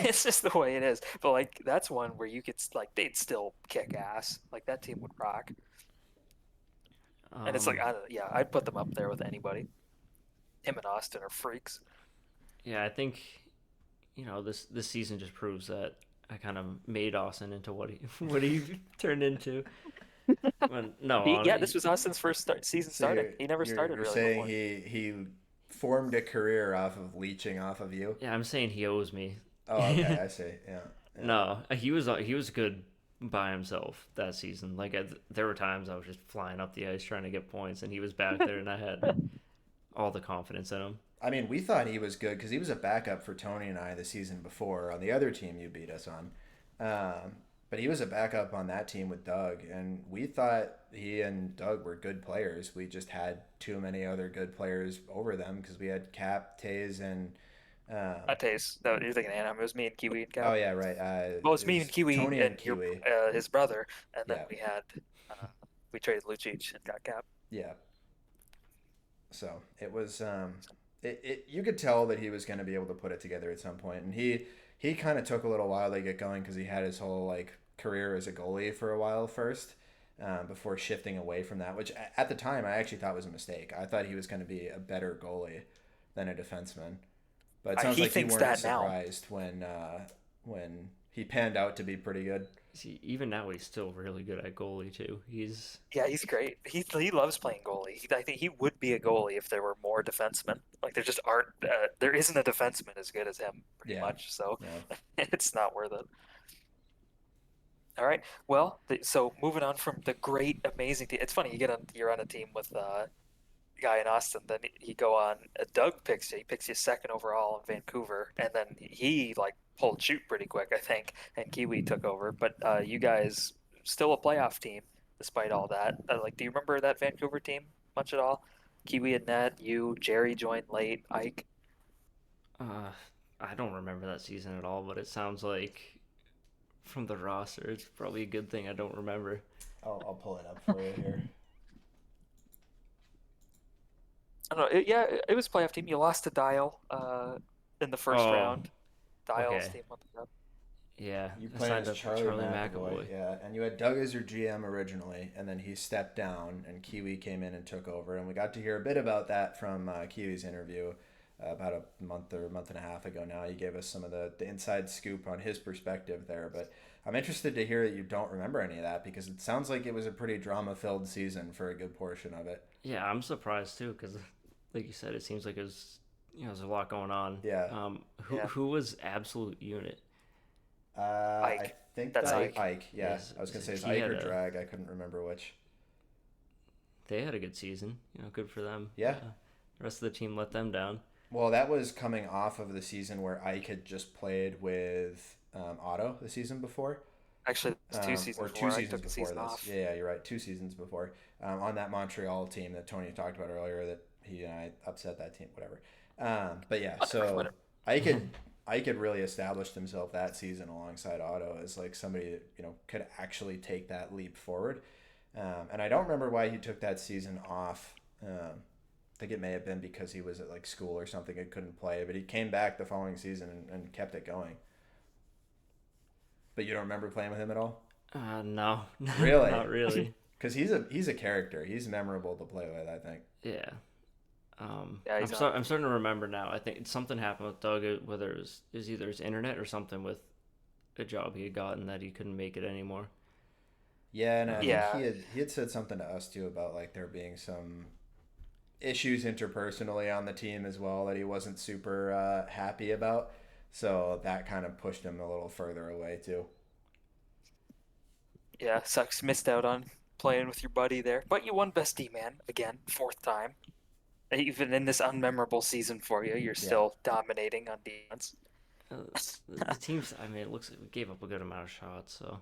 It's just the way it is. But like that's one where you could like they'd still kick ass. Like that team would rock. And it's like um, I don't, yeah, I'd put them up there with anybody. Him and Austin are freaks. yeah, I think this season just proves that I kind of made Austin into what he what he turned into. When no, Yeah, on this was Austin's season So starting. He never you're started you're really saying before. he formed a career off of leeching off of you? yeah, I'm saying he owes me. Oh, okay. I see. Yeah. Yeah. No, he was good by himself that season. Like there were times I was just flying up the ice trying to get points, and he was back there, and I had all the confidence in him. I mean, we thought he was good because he was a backup for Tony and I the season before on the other team you beat us on. But he was a backup on that team with Doug, and we thought he and Doug were good players. We just had too many other good players over them because we had Cap, Taze, and Not Taze. No, you're thinking Anaheim. It was me and Kiwi and oh Cap. yeah, right. Well, It it's me and was Kiwi Tony and and your Kiwi. his brother, and then Yeah, uh, we traded Lucic and got Cap. yeah. So it was you could tell that he was going to be able to put it together at some point, and he kind of took a little while to get going because he had his whole like career as a goalie for a while first, before shifting away from that, which at the time I actually thought was a mistake. I thought he was going to be a better goalie than a defenseman, but it sounds He like you thinks weren't that now. surprised when he panned out to be pretty good. See, even now he's still really good at goalie too. He's Yeah, he's great. He loves playing goalie. I think he would be a goalie if there were more defensemen. Like there just aren't. There isn't a defenseman as good as him, pretty Yeah, much. So yeah. it's not worth it. All right. Well, so moving on from the great, amazing team. It's funny you're on a team with guy in Austin. Then you go on. Doug picks you. He picks you second overall in Vancouver, and then he like pulled shoot pretty quick, I think. And Kiwi took over. But you guys still a playoff team despite all that. Like, do you remember that Vancouver team much at all? Kiwi and net. You, Jerry joined late. Ike. uh, I don't remember that season at all, but it sounds like from the roster, it's probably a good thing I don't remember. I'll pull it up for you here. I don't know. Yeah, it was playoff team. You lost to Dial in the first Oh, round. Dial's okay. team won the cup. Yeah, You I played signed as up for Charlie Charlie McAvoy, McAvoy. yeah, and you had Doug as your GM originally, and then he stepped down, and Kiwi came in and took over, and we got to hear a bit about that from Kiwi's interview about a month or a month and a half ago now. He gave us some of the inside scoop on his perspective there, but I'm interested to hear that you don't remember any of that because it sounds like it was a pretty drama-filled season for a good portion of it. Yeah, I'm surprised too because, like you said, it seems like there's a lot going on. Yeah, Yeah, Who was absolute unit? I Ike. think That's that was Ike. Ike. Yeah, Yes, I was gonna say it's he Ike had or a Drag. I couldn't remember which. they had a good season. Good for them. Yeah. The rest of the team let them down. Well, that was coming off of the season where Ike had just played with Otto the season before, Actually, it was two or seasons two before. I seasons took a before season this. off. Yeah, yeah, you're right. 2 seasons before, on that Montreal team that Tony talked about earlier, that he and I upset that team, whatever. But yeah, Whatever, so whatever. Ike had Ike had really established himself that season alongside Otto as like somebody that could actually take that leap forward. And I don't remember why he took that season off. I think it may have been because he was at like school or something and couldn't play, but he came back the following season and kept it going. But you don't remember playing with him at all? No, Really? not really. Because he's a character. He's memorable to play with, I think. Yeah. Yeah, he's on. I'm starting to remember now. I think something happened with Doug, whether it was either his internet or something with a job he had gotten that he couldn't make it anymore. Yeah, and I think Yeah, he had said something to us too about like there being some issues interpersonally on the team as well that he wasn't super happy about. So that kind of pushed him a little further away too. yeah. Sucks. Missed out on playing with your buddy there, but you won Best D man again, fourth time. Even in this unmemorable season for you, you're Yeah. still dominating on defense. The teams. I mean, it looks like we gave up a good amount of shots. So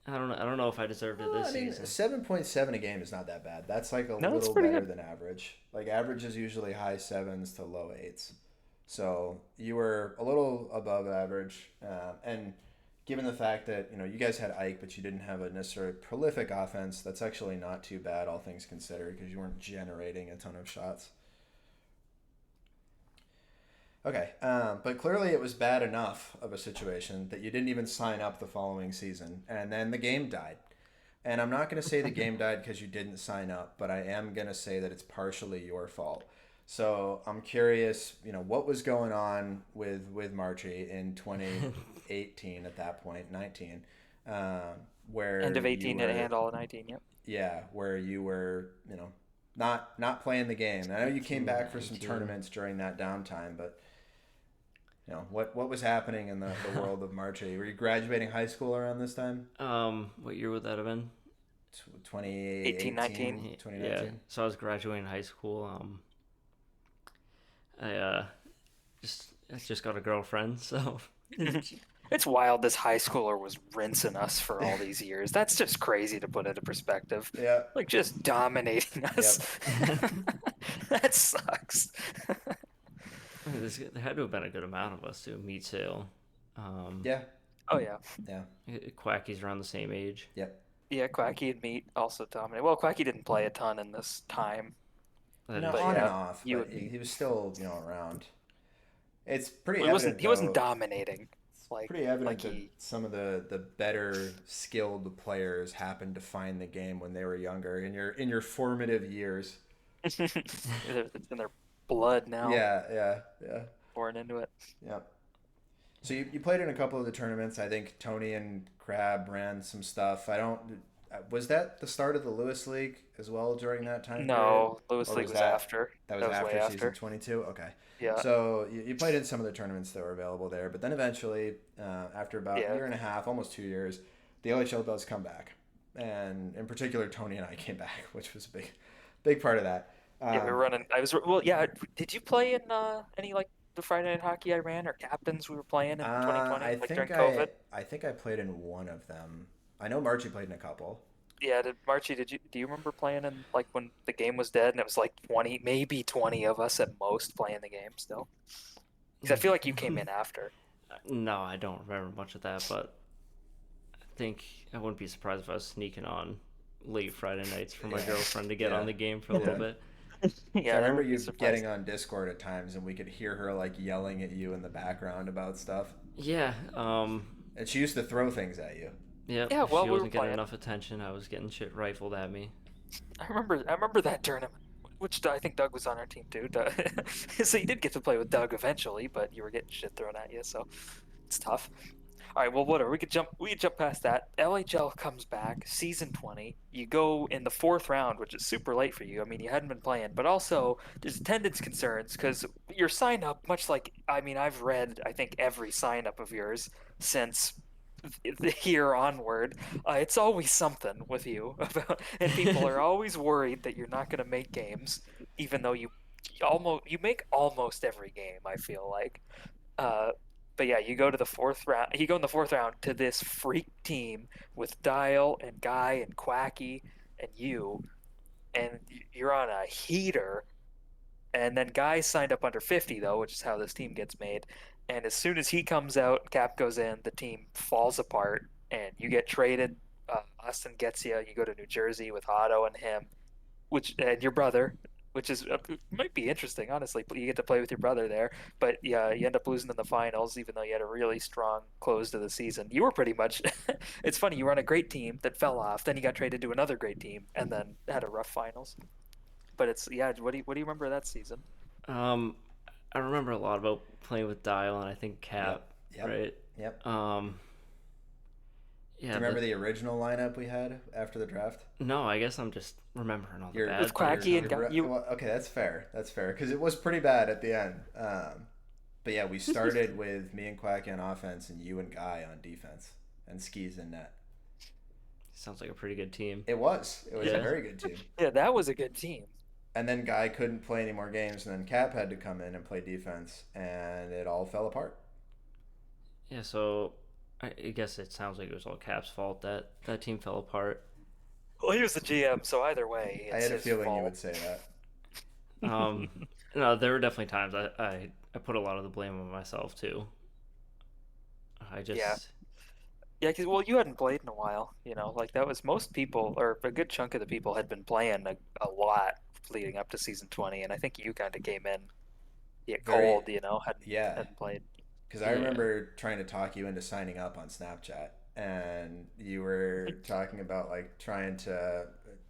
I don't know. I don't know if I deserved it Well, this I mean, season. 7.7 a game is not that bad. That's like a No, it's little pretty better good. than average. Like average is usually high sevens to low eights. So you were a little above average, and given the fact that you guys had Ike, but you didn't have a necessarily prolific offense, that's actually not too bad, all things considered, because you weren't generating a ton of shots. Okay, but clearly it was bad enough of a situation that you didn't even sign up the following season, and then the game died. And I'm not going to say the game died because you didn't sign up, but I am going to say that it's partially your fault. So I'm curious, what was going on with Marchy in 2018 at that point, 19, um, End where of you 18 and were, all of 19. Yep. yeah, where you were, not playing the game. I know you came 18, back for some 19. tournaments during that downtime, but what was happening in the world of Marchy? Were you graduating high school around this time? What year would that have been? 18, 19. 2018, Yeah. 2019? So I was graduating high school. I just got a girlfriend, so It's wild this high schooler was rinsing us for all these years. That's just crazy to put into perspective. Yeah. Like just dominating us. Yep. That sucks. there had to have been a good amount of us too. Meat sale. Um, Yeah. Oh yeah. Yeah. Quacky's around the same age. Yep. Yeah, Quacky and Meat also dominated. Well, Quacky didn't play a ton in this time, That No, but is on true. and yeah, off, you but and he, me. he was still, around. It's pretty Well, he wasn't evident he wasn't though. dominating. Like Pretty evident like that he some of the better skilled players happened to find the game when they were younger in your formative years. it's in their blood now, Yeah, yeah, yeah, born into it. yeah. So you played in a couple of the tournaments. I think Tony and Crab ran some stuff. I don't. Was that the start of the Lewis League as well during that time period, No, Lewis or League was was that after. that was That was way after season after. 22? Okay. Yeah, So you played in some of the tournaments that were available there, but then eventually, after about a yeah, year and a half, almost 2 years, the OHL does come back, and in particular, Tony and I came back, which was a big part of that. yeah. We were Um, running. I was well. Yeah. Did you play in any like the Friday night hockey I ran or captains we were playing in 2020, I like during think COVID? I think I played in one of them. I know Marchie played in a couple. Yeah. Did Marchy? Do you remember playing in like when the game was dead and it was like 20, maybe 20 of us at most playing the game still? Because I feel like you came in after. No, I don't remember much of that, but I think I wouldn't be surprised if I was sneaking on late Friday nights for my Yeah, girlfriend to get yeah, on the game for a little yeah. bit. So Yeah, I I remember wouldn't be you surprised. getting on Discord at times, and we could hear her like yelling at you in the background about stuff. Yeah. And she used to throw things at you. Yep. Yeah, well, She we were wasn't getting playing. enough attention. I was getting shit rifled at me. I remember that tournament, which I think Doug was on our team too. So you did get to play with Doug eventually, but you were getting shit thrown at you, so it's tough. All right, well, whatever. We could jump past that. LHL comes back, season 20. You go in the fourth round, which is super late for you. I mean, you hadn't been playing, but also there's attendance concerns because your sign up, much like I mean, I've read I think every sign up of yours since here onward. It's always something with you about, and people are always worried that you're not going to make games, even though you make almost every game. I feel like. Uh, but yeah, you go to the fourth round. You go in the fourth round to this freak team with Dial and Guy and Quacky and you, and you're on a heater. And then Guy signed up under 50 though, which is how this team gets made. And as soon as he comes out, Cap goes in, the team falls apart, and you get traded. Austin gets you. You go to New Jersey with Otto and him, which and your brother, which is might be interesting, honestly. You get to play with your brother there, but yeah, you end up losing in the finals, even though you had a really strong close to the season. You were pretty much. It's funny. You were on a great team that fell off, then you got traded to another great team, and then had a rough finals. But it's yeah. What do you remember of that season? Um, I remember a lot about playing with Dial and I think Yep. Cap, Yep. right? Yep. Do Yeah, you remember the original lineup we had after the draft? no, I guess I'm just remembering all the Your With bad your players Quacky now. and you. well, okay, that's fair. That's fair because it was pretty bad at the end. But yeah, we started with me and Quacky on offense and you and Guy on defense and Skis in net. Sounds like a pretty good team. It was. It was a Yeah. very good team. Yeah, that was a good team. And then Guy couldn't play any more games, and then Cap had to come in and play defense, and it all fell apart. Yeah, so I guess it sounds like it was all Cap's fault that that team fell apart. Well, he was the GM, so either way, I it's had a his feeling you fault. would say that. Um, no, there were definitely times I put a lot of the blame on myself too. I Yeah, just yeah, because well, you hadn't played in a while, like that was most people, or a good chunk of the people had been playing a lot leading up to season 20, and I think you kind of came in, yeah, Very, cold, hadn't yeah. hadn't played. Because I yeah. remember trying to talk you into signing up on Snapchat, and you were talking about like trying to,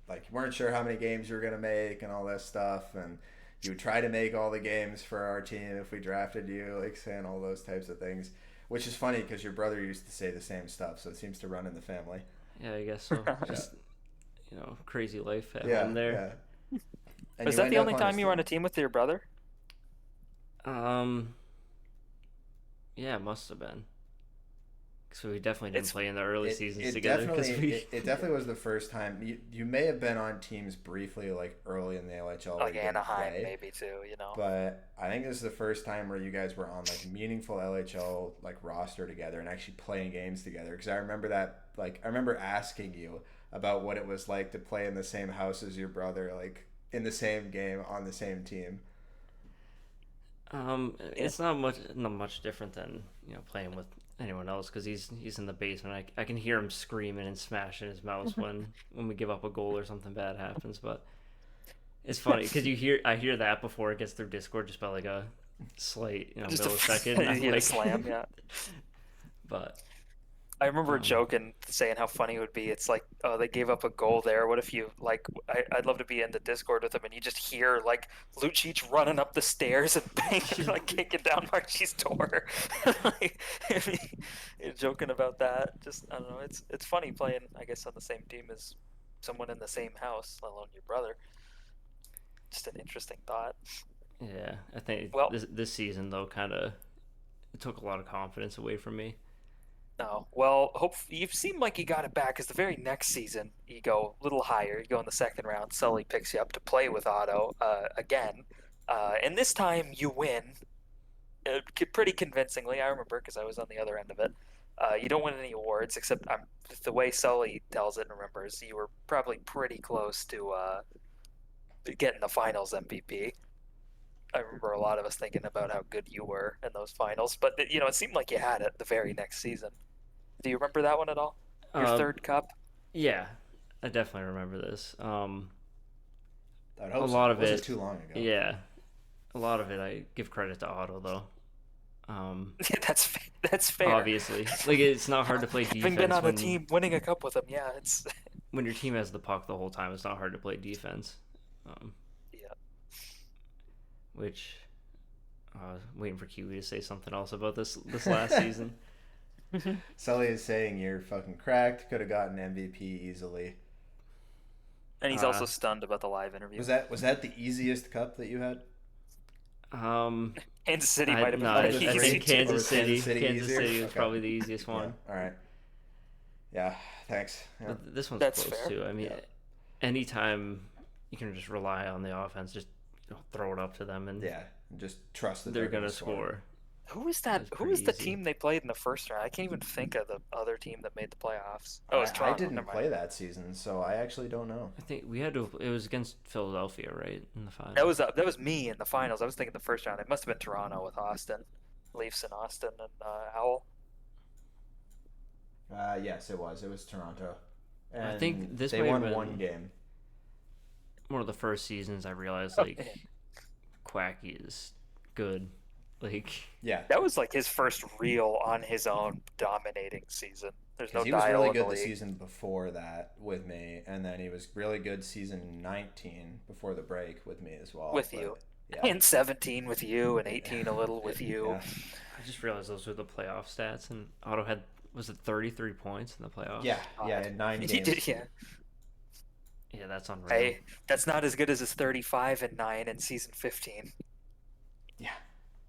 like, you weren't sure how many games you were gonna make and all this stuff, and you would try to make all the games for our team if we drafted you, like saying all those types of things, which is funny because your brother used to say the same stuff, so it seems to run in the family. Yeah, I guess so. Yeah, Just crazy life at yeah, home there. yeah. And Was you that end the up only on his time you were on team. a team with your brother? Um, yeah, it must have been. So we definitely didn't It's play in the early It seasons it together definitely because we. it definitely was the first time you may have been on teams briefly like early in the LHL where like you didn't Anaheim, play, maybe too. but I think this is the first time where you guys were on like meaningful LHL like roster together and actually playing games together. Because I remember that, like, I remember asking you about what it was like to play in the same house as your brother, like in the same game on the same team. Yeah. It's not much different than playing with anyone else because he's in the basement. I can hear him screaming and smashing his mouse when we give up a goal or something bad happens. But it's funny because I hear that before it gets through Discord just by like a slight Just a millisecond. And I'm you hit a like, slam, yeah. but I remember um, joking, saying how funny it would be. It's like, oh, they gave up a goal there. What if you like? I'd love to be in the Discord with them, and you just hear like Lucic running up the stairs and banging, like kicking down Marchy's door. Like, joking about that. Just I don't know. It's funny playing, I guess, on the same team as someone in the same house, let alone your brother. Just an interesting thought. yeah, I think Well, this season though kind of it took a lot of confidence away from me. no. Well, hope you seem like you got it back because the very next season you go a little higher. You go in the second round. Sully picks you up to play with Otto again, and this time you win pretty convincingly. I remember because I was on the other end of it. You don't win any awards except the way Sully tells it and remembers. You were probably pretty close to getting the finals MVP. I remember a lot of us thinking about how good you were in those finals, but it seemed like you had it the very next season. Do you remember that one at all? Your Uh, third cup? yeah, I definitely remember this. I'd A hope so. lot It of wasn't it, too long ago. yeah, a lot of it I give credit to Otto though. Yeah, that's fair. Obviously, like it's not hard to play Having been defense on a team winning a cup with him, yeah, it's when your team has the puck the whole time. It's not hard to play defense, um, yeah. which waiting for Kiwi to say something else about this last season. Sully is saying you're fucking cracked. Could have gotten MVP easily. And he's Uh, also stunned about the live interview. Was that the easiest cup that you had? um, Kansas City I might have no, been I, pretty I easy think too. Or was Kansas easier? City was Okay. probably the easiest one. Yeah. All right. Yeah. Thanks. Yeah. But this one's That's close fair. too. I mean, Yeah. anytime you can just rely on the offense, just throw it up to them, and Yeah. Just trust that they're gonna gonna score. Who was that? It's Who pretty was the easy. team they played in the first round? I can't even think of the other team that made the playoffs. Oh, I, it was I Toronto. didn't Never mind. play that season, so I actually don't know. I think we had to. It was against Philadelphia, right, in the finals. That was me in the finals. I was thinking the first round. It must have been Toronto with Austin, Leafs and Austin and Howell. Yes, it was. It was Toronto. And I think this they might won have been one game. one of the first seasons I realized Oh, like Quacky is good. Like Yeah. That was like his first real on his own dominating season. There's no Because he was dial really in the good the league. season before that with me, and then he was really good season 19 before the break with me as well. With but, you. Yeah. And 17 with you, and 18 a little with you. Yeah. I just realized those were the playoff stats, and Otto had was it 33 points in the playoffs? Yeah. Yeah. In 9 He games. did, yeah. Yeah, that's unreal. Hey, that's not as good as his 35 and 9 in season 15. Yeah.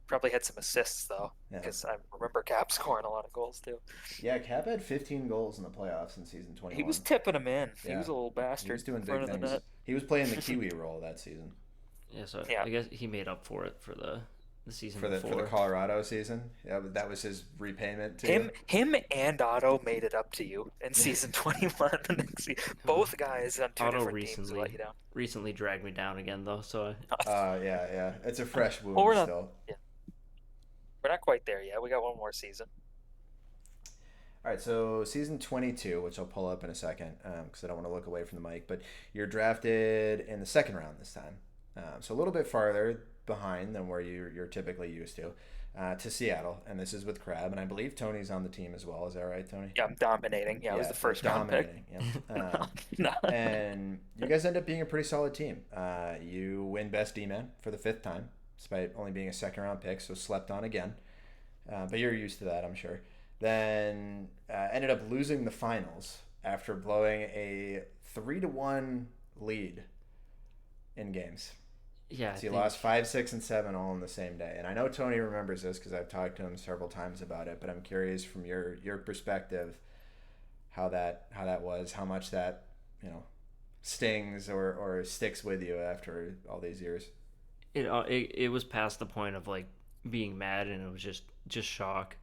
Probably had some assists though, Yeah. because I remember Cap scoring a lot of goals too. Yeah. Cap had 15 goals in the playoffs in season 21. He was tipping them in. He Yeah. was a little He bastard was doing in front big of the things. net. He was playing the Kiwi role that season Yeah, so Yeah. I guess he made up for it for the season for the before. Colorado season. Yeah, that was his repayment to Him and Otto made it up to you in season 21. The next season. Both guys on two Otto different teams let you down. recently dragged me down again though, so Yeah. It's a fresh wound Well, we're not- still. We're not quite there yet. We got one more season. All right, so season 22, which I'll pull up in a second because I don't want to look away from the mic, but you're drafted in the second round this time. So a little bit farther behind than where you're typically used to Seattle. And this is with Crab. And I believe Tony's on the team as well. Is that right, Tony? Yeah, I'm dominating. Yeah, I was the first round pick. dominating. Yeah. No. And you guys end up being a pretty solid team. You win Best D-Man for the 5th time, despite only being a second round pick, so slept on again. But you're used to that, I'm sure. Then ended up losing the finals after blowing a 3-1 lead in games. yeah. So you lost 5, 6, and 7 all in the same day. And I know Tony remembers this because I've talked to him several times about it. But I'm curious from your perspective how that was, how much that stings or sticks with you after all these years. It was past the point of like being mad, and it was just shock.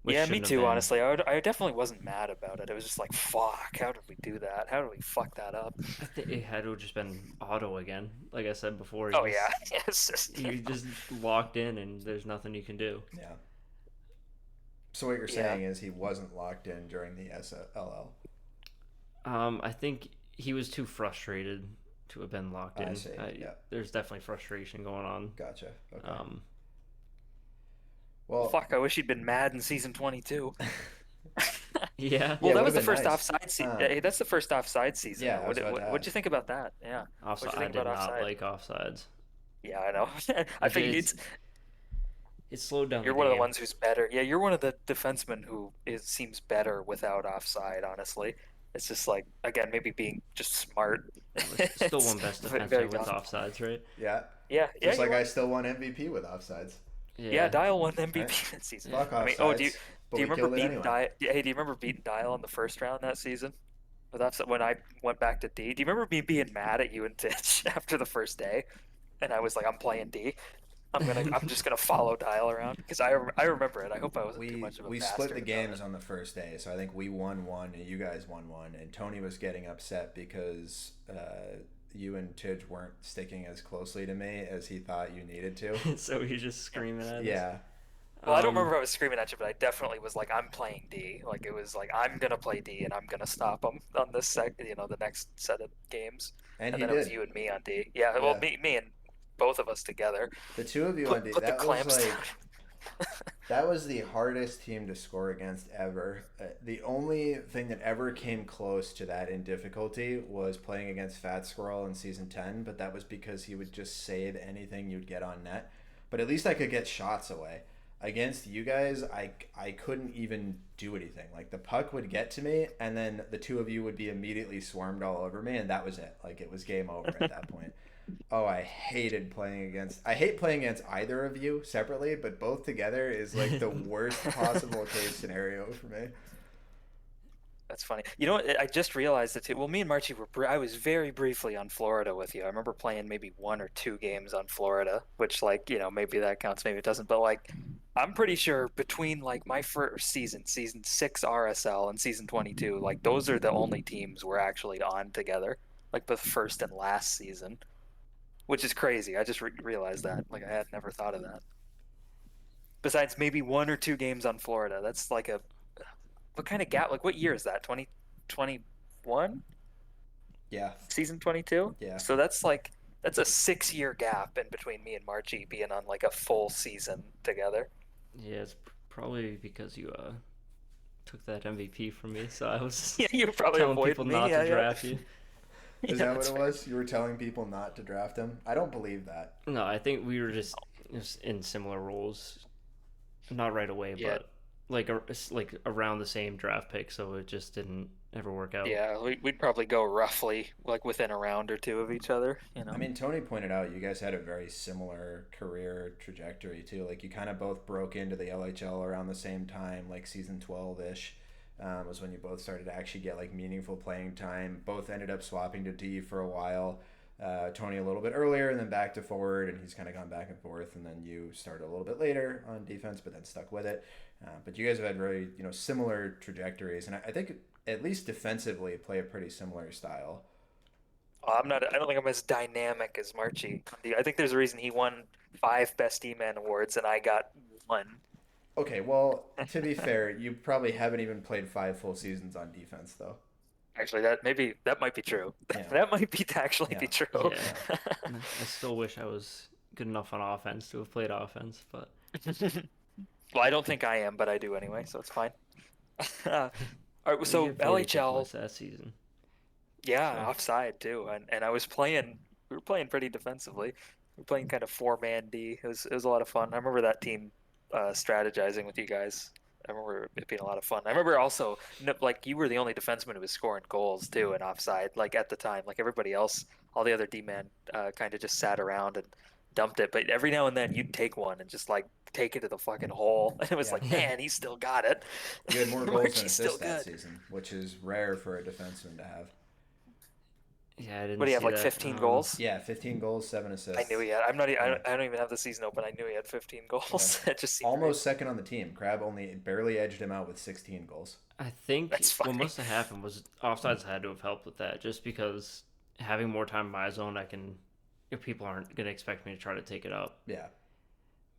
Which Yeah, me shouldn't have too, been. honestly. I definitely wasn't mad about it. It was just like, fuck, how did we do that? How did we fuck that up? I think it had to have just been Otto again. Like I said before. Oh, yeah. It's just, You just locked in, and there's nothing you can do. Yeah. So what you're Yeah. saying is he wasn't locked in during the SLL. I think he was too frustrated to have been locked in. I see. Yeah. There's definitely frustration going on. Gotcha. Okay. well, well, fuck, I wish he'd been mad in season 22. Yeah. Well, Yeah, that it was the would've been first nice. offside season. Uh, That's the first offside season. Yeah, I was about to What'd you ask. think about that? Yeah. Offside. What'd you I think did about not offside? like offsides. Yeah, I know. I Like, think it slowed down. you're the one of the game. ones who's better. Yeah, you're one of the defensemen who seems better without offside, honestly. It's just like, again, maybe being just smart. Still one best It's very defenseman with dumb. offsides, right? yeah. Yeah, Just yeah, like you're I still won MVP with offsides. Yeah, Dial won MVP Right. that season. Fuck I mean, offsides. do you but do you we remember killed it beating anyway. Dial? Hey, do you remember beating Dial in the first round that season? With offside, when I went back to D. Do you remember me being mad at you and Titch after the first day? And I was like, I'm playing D. I'm just gonna follow Dial around because I remember it. I hope I wasn't too much of a We bastard split the about games it. on the first day, so I think we won one and you guys won one, and Tony was getting upset because you and Tidge weren't sticking as closely to me as he thought you needed to. So he's just screaming at us. Yeah, Well, I don't remember if I was screaming at you, but I definitely was like, I'm playing D. Like it was like I'm gonna play D and I'm gonna stop him on this the next set of games. and And he then it was did. you and me on D. Yeah, well, Yeah. me and both of us together. The two of you on D. Put the That was clamps like down. That was the hardest team to score against ever. The only thing that ever came close to that in difficulty was playing against Fat Squirrel in season 10, but that was because he would just save anything you'd get on net. But at least I could get shots away. Against you guys, I couldn't even do anything. Like the puck would get to me, and then the two of you would be immediately swarmed all over me, and that was it. Like it was game over at that point. Oh, I hated playing against. I hate playing against either of you separately, but both together is like the worst possible case scenario for me. That's funny. You know what? I just realized that too. Well, me and Marchie I was very briefly on Florida with you. I remember playing maybe 1 or 2 games on Florida, which like, maybe that counts, maybe it doesn't. But like, I'm pretty sure between like my first season, season 6 RSL and season 22, like those are the only teams we're actually on together, like the first and last season, which is crazy. I just realized that. Like, I had never thought of that. Besides maybe 1 or 2 games on Florida, that's like a what kind of gap? Like, what year is that? 2021? Yeah, Season 22? yeah. So that's a 6 year gap in between me and Marchie being on like a full season together. Yeah, it's probably because you took that MVP from me, so I was Yeah, you were probably telling people avoiding me. not to Yeah, yeah. draft you. Is Yeah, that what that's it fair. was? You were telling people not to draft him? I don't believe that. No, I think we were just in similar roles, not right away, Yeah, but like around the same draft pick, so it just didn't ever work out. yeah. We'd probably go roughly like within a round or two of each other, you I know? mean, Tony pointed out you guys had a very similar career trajectory too. Like you kind of both broke into the LHL around the same time, like season 12 ish. Was when you both started to actually get like meaningful playing time. Both ended up swapping to D for a while. Tony a little bit earlier, and then back to forward, and he's kind of gone back and forth. And then you started a little bit later on defense, but then stuck with it. But you guys have had very similar trajectories, and I think at least defensively play a pretty similar style. I'm not. I don't think I'm as dynamic as Marchie. I think there's a reason he won 5 Best D-Man awards and I got one. Okay, well, to be fair, you probably haven't even played 5 full seasons on defense, though. Actually, that might be true. Yeah, That might be actually yeah, be true. Yeah, yeah. I still wish I was good enough on offense to have played offense, but Well, I don't think I am, but I do anyway, so it's fine. All right, we so get voted kick LHL, most that season. yeah, So offside too, and I was playing. We were playing pretty defensively. We were playing kind of 4-man D. It was a lot of fun. I remember that team strategizing with you guys. I remember it being a lot of fun. I remember also, like you were the only defenseman who was scoring goals too in offside. Like at the time, like everybody else, all the other D-man kind of just sat around and dumped it. But every now and then you'd take one and just like take it to the fucking hole. And it was Yeah. like, man, he still got it. You had more goals than Marky's still assists that good. season, which is rare for a defenseman to have. yeah, I What didn't do you have, see like that. 15 goals? Yeah, 15 goals, 7 I knew assists. he had. I'm not. Yeah, I don't even have the season open. I knew he had 15 yeah. goals. That just seemed right. Almost second on the team. Crab only barely edged him out with 16 goals. I think That's what funny. must have happened was offsides had to have helped with that, just because having more time in my zone, I can. If people aren't gonna expect me to try to take it up, Yeah.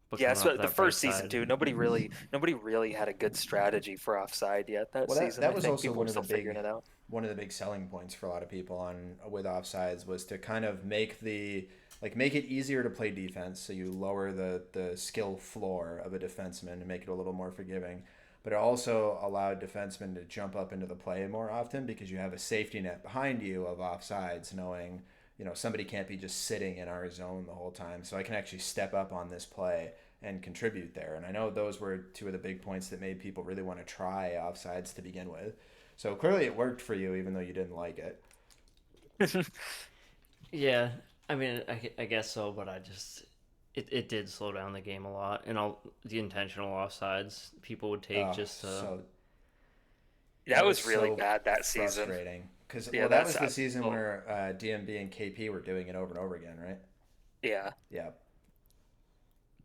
but Yeah, coming off so the that right first season side, too, nobody really had a good strategy for offside yet that Well, that season. that I was think also people were still figuring it out. one of the big selling points for a lot of people on with offsides was to kind of make it easier to play defense, so you lower the skill floor of a defenseman and make it a little more forgiving. But it also allowed defensemen to jump up into the play more often because you have a safety net behind you of offsides, knowing somebody can't be just sitting in our zone the whole time, so I can actually step up on this play and contribute there. And I know those were two of the big points that made people really want to try offsides to begin with. So clearly it worked for you, even though you didn't like it. yeah, I mean, I guess so, but it did slow down the game a lot, and all the intentional offsides people would take Oh, just to. so That that was was really so bad that season. frustrating. Because Yeah, that that's was the season well, where DMB and KP were doing it over and over again, right? yeah, Yeah,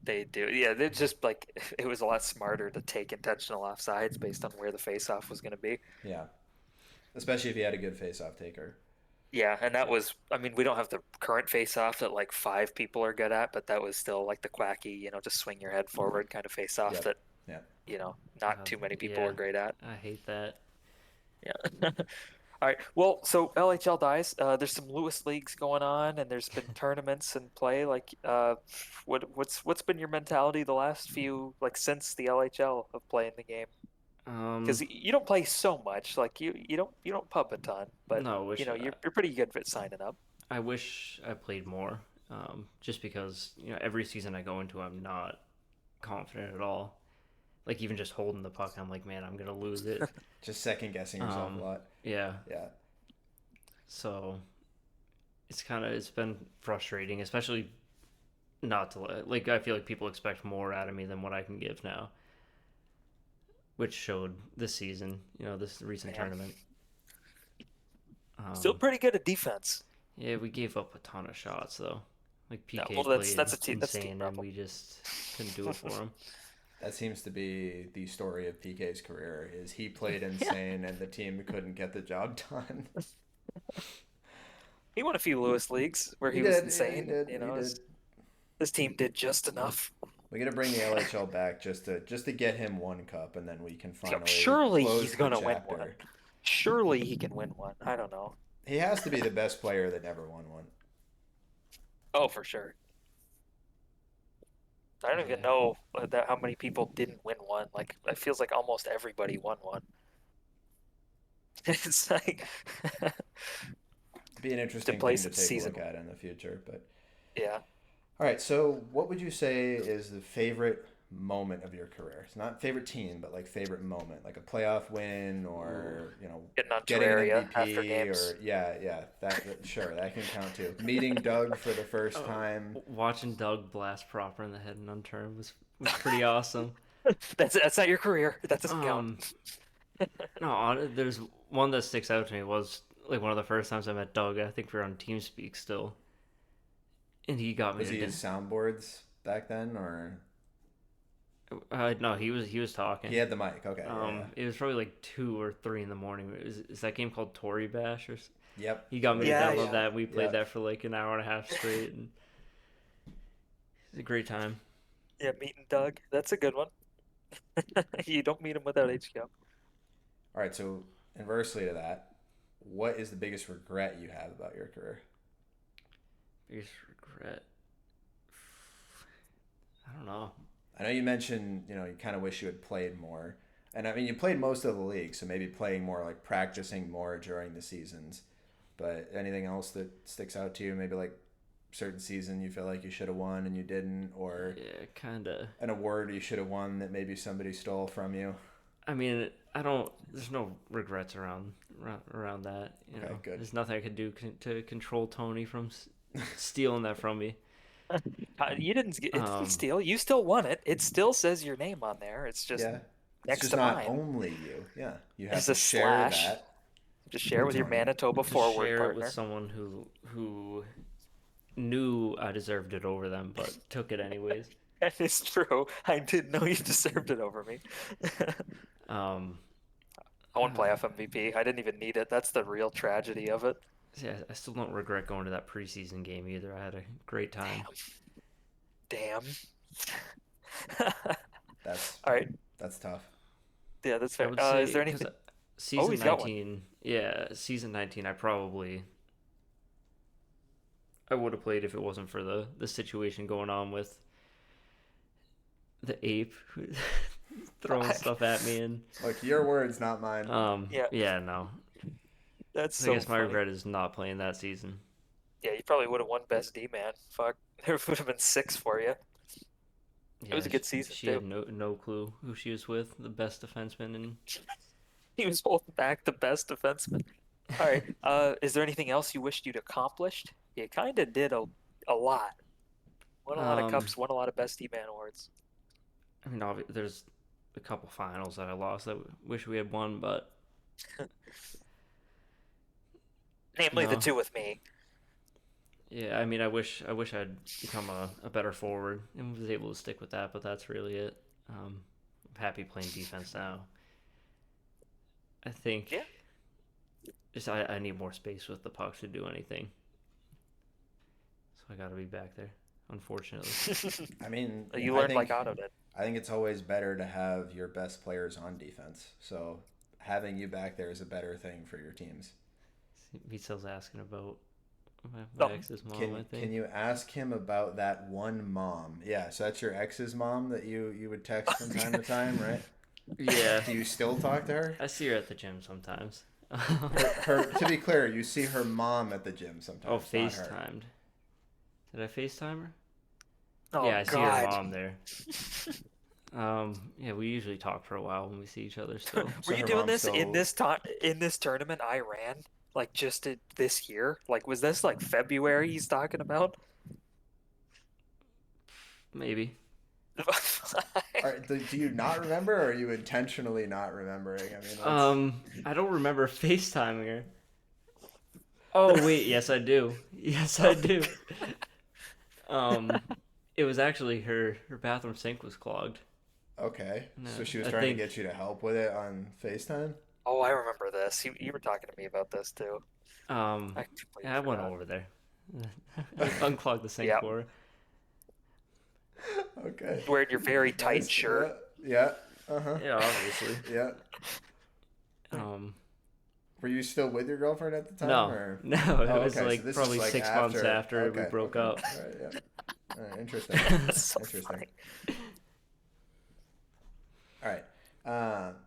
they do. Yeah, they're just like it was a lot smarter to take intentional offsides based on where the face-off was going to be. yeah. Especially if you had a good face-off taker. Yeah, and that was. I mean, we don't have the current face-off that like 5 people are good at, but that was still like the quacky, just swing your head forward kind of face-off Yep. that Yep. not too many people Yeah, were great at. I hate that. Yeah. All right. Well, so LHL dies. There's some Lewis leagues going on, and there's been tournaments and play. Like, what's been your mentality the last few like since the LHL of playing the game? Um, Because you don't play so much. Like you don't pub a ton, but no, wish you're pretty good at signing up. I wish I played more. Just because every season I go into, I'm not confident at all. Like even just holding the puck, I'm like, man, I'm gonna lose it. Just second guessing yourself a Um, lot. yeah. Yeah. So it's been frustrating, especially not to like. I feel like people expect more out of me than what I can give now, which showed this season. This recent Man, tournament. still Um, pretty good at defense. yeah, we gave up a ton of shots though. Like Yeah, PK well, that's played that's a team that's a team insane, and problem. we just couldn't do it for him. That seems to be the story of PK's career is he played Yeah, insane and the team couldn't get the job done. he won a few Lewis leagues where He he was did. Yeah, he insane. did. You He know, did. his team did just enough. We got to bring the LHL back just to get him one cup, and then we can Yeah, finally surely close he's the gonna win one. chapter. Surely he can win one. I don't know. He has to be the best player that never won one. Oh, for sure. I don't even Yeah, know how many people didn't win one. Like it feels like almost everybody won one. It's like Be an to interesting play thing to some take a season. look at in the future. But Yeah. all right, so what would you say is the favorite moment of your career? It's not favorite team, but like favorite moment, like a playoff win ooh, or, Getting on getting an Terraria after MVP games. or yeah, sure, that can count too. Meeting Doug for the first oh, time. watching Doug blast proper in the head and unturned was pretty awesome. That's not your career. That doesn't count. Um, no, there's one that sticks out to me was like one of the first times I met Doug. I think we were on TeamSpeak still, and he got me Was to he dinner. his soundboards back then or No, he was he talking. had the mic? Okay, yeah. It was probably like 2 or 3 in the morning. Is that game called Tory Bash Yep, he got me Tory to Yeah, download Bash. yeah. that. We played Yep. that for like an hour and a half straight, and it was a great time. Yeah, meeting Doug. That's a good one. You don't meet him without HQ. All right, so inversely to that, what is the biggest regret you have about your career? Biggest regret. I don't know. I know you mentioned, you kind of wish you had played more. And I mean, you played most of the league, so maybe playing more, like practicing more during the seasons. But anything else that sticks out to you? Maybe like certain season you feel like you should have won and you didn't, or Yeah, kind of. an award you should have won that maybe somebody stole from you. I mean, I don't. There's no regrets around that. Okay, good. There's nothing I could do to control Tony from stealing that from me. You didn't. It didn't Um, steal. You still won it. It still says your name on there. It's just Yeah. It's next just to not mine. only you. Yeah. You have It's to a share slash. that Just share with with your Tony. Manitoba just forward share it with partner. someone who knew I deserved it over them, but took it anyways. That is true. I didn't know you deserved it over me. Um, I won uh, playoff MVP. I didn't even need it. That's the real tragedy of it. yeah, I still don't regret going to that preseason game either. I had a great time. Damn. That's All right. that's tough. Yeah, that's I fair. would Is say there because anything? Oh, season he's got one. 19, yeah, season 19, I would have played if it wasn't for the situation going on with the ape throwing I- stuff at me and Look, your words, not mine. Yeah, yeah, no. that's I so guess my funny. regret is not playing that season. Yeah, you probably would have won Best D, man. Fuck. There would have been six for you. It Yeah, was a good season, she too. had no clue who she was with, the best defenseman, and He was holding back the best defenseman. All right. Is there anything else you wished you'd accomplished? You kind of did a lot. Won a lot of um cups, won a lot of Best D-Man awards. I mean there's a couple finals that I lost that wish we had won, but Namely the no. two with me. Yeah, I mean I wish I'd become a better forward and was able to stick with that, but that's really it. I'm happy playing defense now. I think Yeah. just I need more space with the puck to do anything. So I got to be back there, unfortunately. I mean, You I learned like think Otto did. I think it's always better to have your best players on defense. So having you back there is a better thing for your teams. Mitzel's asking about my Oh, ex's mom, I Can think. you ask him about that one mom? Yeah, so that's your ex's mom that you would text from time to time, right? Yeah, Do you still talk to her? I see her at the gym sometimes. Her to be clear, you see her mom at the gym Oh, sometimes, not her. FaceTimed. Did I FaceTime her? oh Yeah, I see her God. mom there. Yeah, we usually talk for a while when we see each other still. Were So you her doing mom this in still this time in this tournament I ran? Like just this year? Like was this like February he's talking about? Maybe. do you not remember or are you intentionally not remembering? I mean, that's I don't remember FaceTiming her. Oh wait, yes I do. Yes I do. Um, it was actually her bathroom sink was clogged. okay. No, So she was I trying to think. get you to help with it on FaceTime? Oh, I remember this. You were talking to me about this too. Um, I completely yeah, I went forgot. over there. Unclogged the sink Yeah, for her. Okay. wearing your very tight Nice. Yeah. shirt. Yeah. Uh-huh. Yeah, obviously. Yeah. Um, Were you still with your girlfriend at the time no, or no, Oh, it was okay. So like this is probably like 6 months after. after we Okay. broke Okay. up. All right. Yeah. Interesting. That's so Interesting. funny. All right.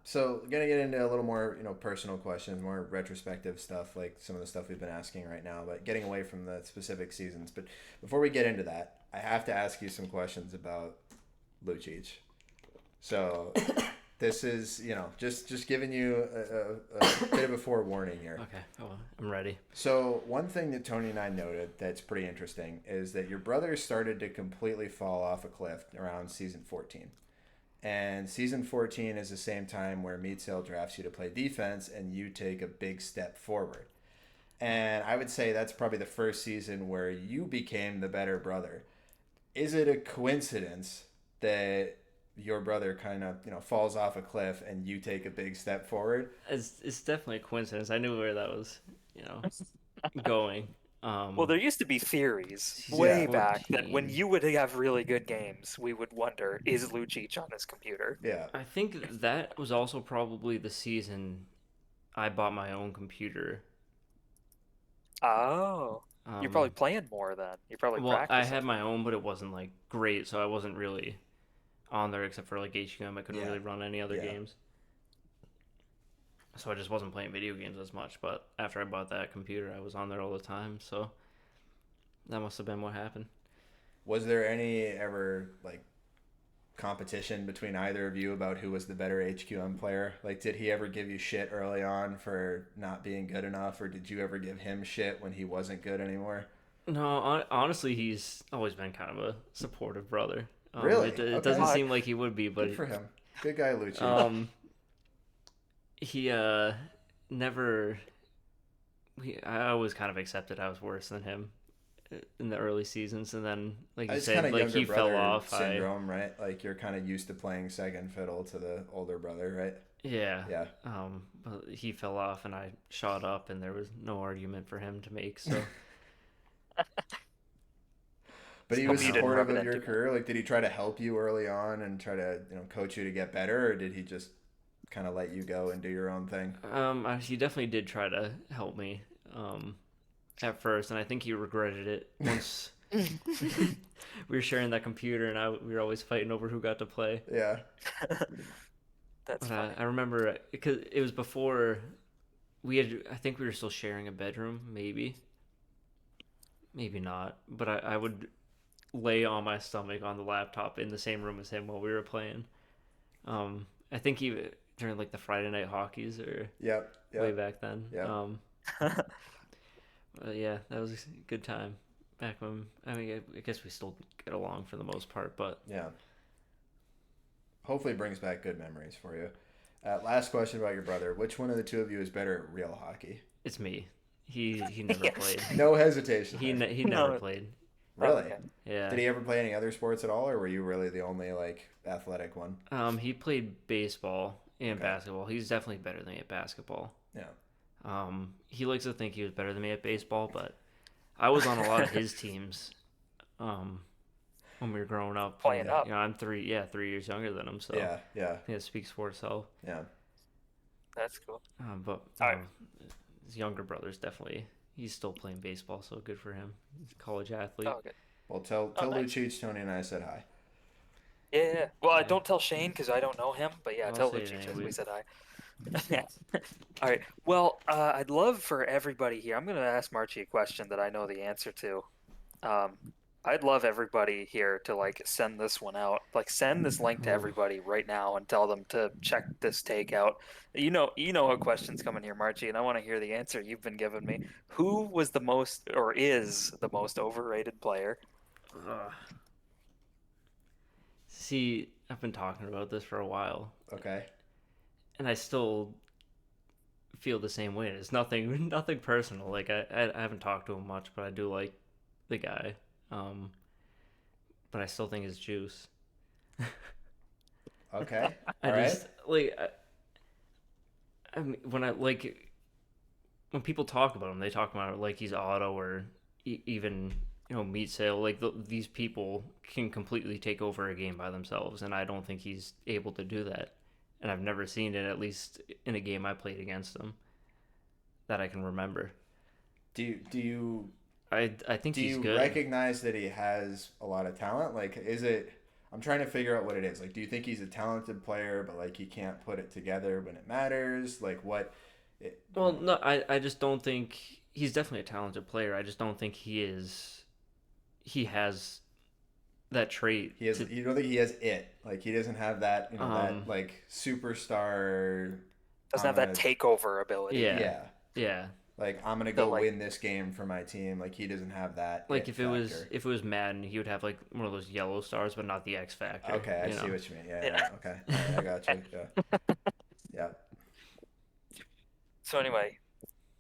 So gonna get into a little more, personal questions, more retrospective stuff, like some of the stuff we've been asking right now, but getting away from the specific seasons. But before we get into that, I have to ask you some questions about Lucic. So this is, just giving you a bit of a forewarning here. Okay, oh, I'm ready. So one thing that Tony and I noted that's pretty interesting is that your brother started to completely fall off a cliff around season 14. And season 14 is the same time where Meadsail drafts you to play defense and you take a big step forward. And I would say that's probably the first season where you became the better brother. Is it a coincidence that your brother kind of, falls off a cliff and you take a big step forward? It's definitely a coincidence. I knew where that was, going. Well, there used to be theories Season way Yeah. back that when 14. you would have really good games, we would wonder, is Lucic on his computer? Yeah. I think that was also probably the season I bought my own computer. Oh, you're probably Um, playing more then. You're probably well, I practicing. had my own, but it wasn't like great, so I wasn't really on there except for like HQM. I couldn't Yeah. really run any other Yeah. games, so I just wasn't playing video games as much. But after I bought that computer, I was on there all the time, so that must have been what happened. Was there any ever like competition between either of you about who was the better HQM player? Like, did he ever give you shit early on for not being good enough, or did you ever give him shit when he wasn't good anymore? No, honestly, he's always been kind of a supportive brother. Really? It Okay. doesn't seem like he would be, Good but for him. Good guy, Lucci. he never. I always kind of accepted I was worse than him in the early seasons, and then like you It's kind said, of like younger he fell brother off. syndrome, right? Like you're kind of used to playing second fiddle to the older brother, right? Yeah. Yeah. But he fell off, and I shot up, and there was no argument for him to make. So But he Hope was you didn't rub supportive it of your into him. career. Like, did he try to help you early on and try to, coach you to get better, or did he just kind of let you go and do your own thing? he definitely did try to help me at first, and I think he regretted it once. We were sharing that computer, and we were always fighting over who got to play. Yeah. That's But funny. I remember because it was before we had. I think we were still sharing a bedroom, maybe not. But I would lay on my stomach on the laptop in the same room as him while we were playing. I think even during like the Friday night hockeys or Yep. way Yep. back then. Yeah. But yeah, that was a good time back when. I mean, I guess we still get along for the most part, but Yeah. Hopefully, it brings back good memories for you. Last question about your brother: which one of the two of you is better at real hockey? it's me. He never Yes. played. No hesitation. He there. he never No. played. Really? Okay. Yeah. Did he ever play any other sports at all, or were you really the only like athletic one? He played baseball and Okay. basketball. He's definitely better than me at basketball. Yeah. He likes to think he was better than me at baseball, but I was on a lot of his teams. When we were growing up, Playing and, up. I'm 3 years younger than him, so Yeah. Yeah. I think it speaks for itself. Yeah. That's cool. But All right. his younger brother's definitely he's still playing baseball, so good for him. He's a college athlete. Oh, good. Well, tell Oh, tell nice. Lucic Tony and I said hi. Yeah, yeah, yeah. Well, I Yeah, don't tell Shane because I don't know him, but yeah, I'll tell say it Lucic we anyways. said hi. Yeah. All right. Well, I'd love for everybody here. I'm going to ask Marchie a question that I know the answer to. Um, I'd love everybody here to like send this one out. Like send this link to Oh, everybody right now and tell them to check this take out. You know what question's coming here, Marchie, and I want to hear the answer you've been giving me. Who was the most or is the most overrated player? ugh. See, I've been talking about this for a while, Okay. and I still feel the same way. It's nothing, nothing personal. Like I haven't talked to him much, but I do like the guy. Um, but I still think it's juice. Okay. I All right. just like I mean, when people talk about him, they talk about it like he's auto or even meat sale. Like these people can completely take over a game by themselves, and I don't think he's able to do that. And I've never seen it, at least in a game I played against him, that I can remember. Do you do you I think do he's you good. recognize that he has a lot of talent? Like, is it? I'm trying to figure out what it is. Like, do you think he's a talented player, but like he can't put it together when it matters? Like, what? It, Well, no, I just don't think he's definitely a talented player. I just don't think he is. He has that trait he has. to You don't think he has it? Like, he doesn't have that. That um like superstar. Doesn't I'm have that gonna. takeover ability. yeah, Yeah. yeah. Like, I'm gonna The go like win this game for my team. Like, he doesn't have that Like it factor. if it was Madden, he would have like one of those yellow stars, but not the X factor. Okay, I You see know. what you mean. Yeah, yeah. yeah. Okay, all right, I got you. Yeah, yeah. So anyway,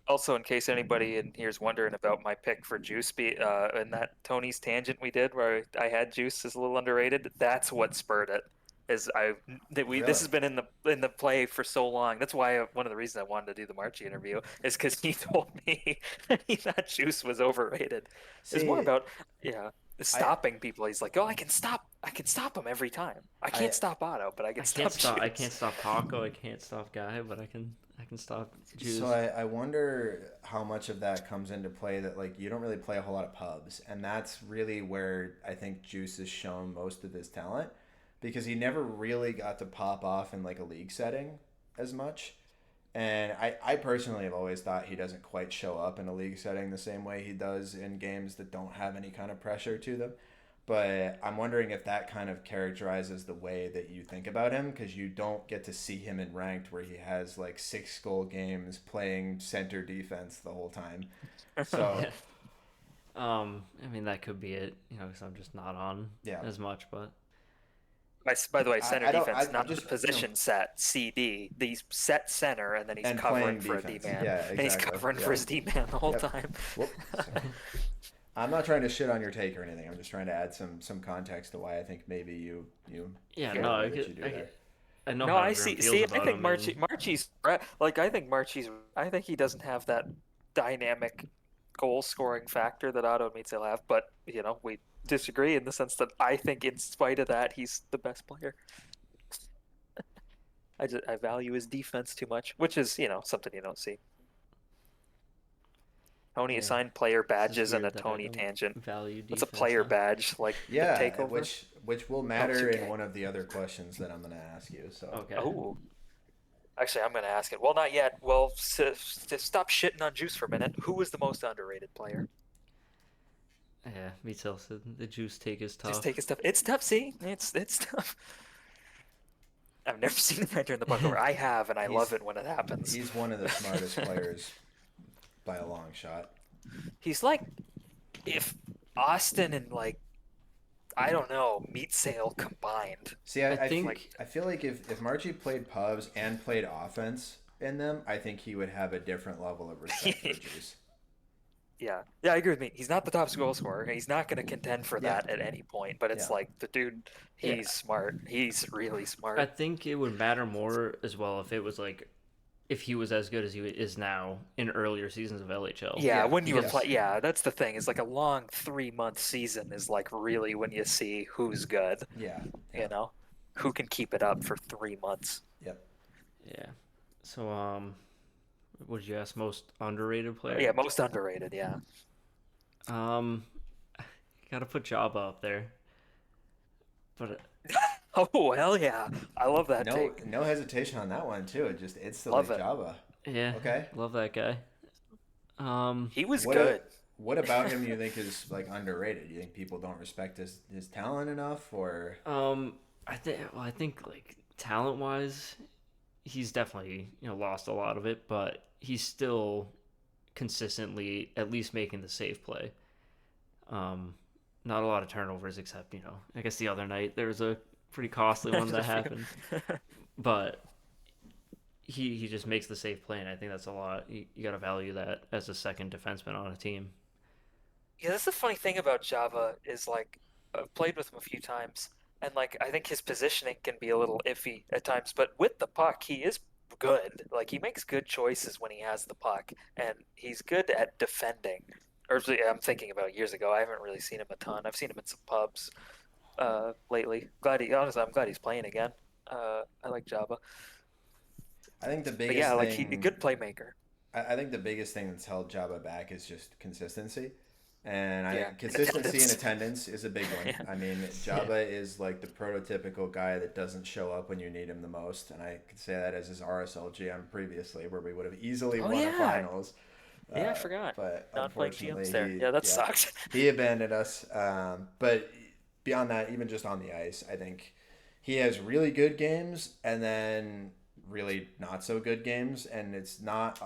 also, in case anybody in here's wondering about my pick for Juice, in that Tony's tangent we did, where I had Juice as a little underrated, that's what spurred it. Is I that we this Really? has been in the play for so long. That's why one of the reasons I wanted to do the Marchie interview is because he told me he thought Juice was overrated. It's more See, about yeah I, stopping people. He's like, oh, I can stop him every time. I can't I, stop Otto, but I can I can't stop stop. I Juice. can't stop Taco. I can't stop Guy, but I can stop so Juice. I wonder how much of that comes into play that like you don't really play a whole lot of pubs, and that's really where I think Juice has shown most of his talent because he never really got to pop off in like a league setting as much. And I personally have always thought he doesn't quite show up in a league setting the same way he does in games that don't have any kind of pressure to them. But I'm wondering if that kind of characterizes the way that you think about him because you don't get to see him in ranked where he has like 6 goal games playing center defense the whole time. So, Yeah. I mean that could be it. Because I'm just not on yeah. as much. But By the way, center I don't, defense, I'm not the just, position set, CD. He's set center, and then he's and covering playing for a D defense. man, Yeah, and he's exactly. covering for Yeah. his D man the whole Yep. time. Whoop. Sorry. I'm not trying to shit on your take or anything. I'm just trying to add some context to why I think maybe you yeah, feel no, the way that you do there. I know No, how I everyone see. feels See, I about think him, and I think he doesn't have that dynamic goal scoring factor that Otto Metzl have. But we disagree in the sense that I think, in spite of that, he's the best player. I value his defense too much, which is something you don't see. Tony yeah, assigned player it's just badges and a weird that I Tony don't tangent. value What's a defense, player huh? badge like the Yeah, takeover? which will Oh, matter in 2K. one of the other questions that I'm going to ask you. So, Okay. Oh, actually, I'm gonna ask it. Well, not yet. Well, stop shitting on Juice for a minute. Who was the most underrated player? Yeah, me too. So the juice take is Just tough. take his stuff. It's tough. See, it's tough. I've never seen him enter in the puck over. I have, and I love he's it when it happens. he's one of the smartest players by a long shot. He's like if Austin and like I don't know Meat Sale combined. See, I Like think I feel like if Marchie played pubs and played offense in them, I think he would have a different level of respect for Juice. yeah, yeah, I agree with me. He's not the top goal scorer. He's not going to contend for Yeah, that at any point. But it's yeah, like the dude, yeah, he's smart. He's really I smart. think it would matter more as well if it was like if he was as good as he is now in earlier seasons of LHL. Yeah, yeah, when you were Because play, yeah, that's the thing. Is like a long 3 month season is like really when you see who's good. yeah, You yeah. know, who can keep it up for 3 months. Yep. yeah. So Would you ask most underrated player? Yeah, most underrated. Yeah. Um, gotta put Jabba up there, but Oh hell yeah! I love that No, take. no hesitation on that one too. Just instantly Love it. Java. yeah, Okay. love that guy. Um, He was What a, good. what about him you think is like underrated? You think people don't respect his talent enough, or um, I think like talent wise, he's definitely lost a lot of it, but he's still consistently at least making the safe play. Um, Not a lot of turnovers, except I guess the other night there was a pretty costly one that happened, but he just makes the safe play, and I think that's a lot. You got to value that as a second defenseman on a team. Yeah, that's the funny thing about Java is like I've played with him a few times, and like I think his positioning can be a little iffy at times, but with the puck, he is good. Like he makes good choices when he has the puck, and he's good at defending. Or I'm thinking about years ago. I haven't really seen him a ton. I've seen him in some pubs lately. Honestly, I'm glad he's playing again. I like Java, I think the but biggest yeah, like he a thing good playmaker. I think the biggest thing that's held Java back is just consistency. And Yeah, and consistency and attendance. attendance is a big one. Yeah, I mean, Yeah, Java is like the prototypical guy that doesn't show up when you need him the most. And I could say that as his RSL GM previously, where we would have easily oh won a yeah, finals. yeah. I forgot. But Non-playing GMs unfortunately, there. Yeah, that yeah, sucked. he abandoned us. But beyond that, even just on the ice, I think he has really good games and then really not so good games, and it's not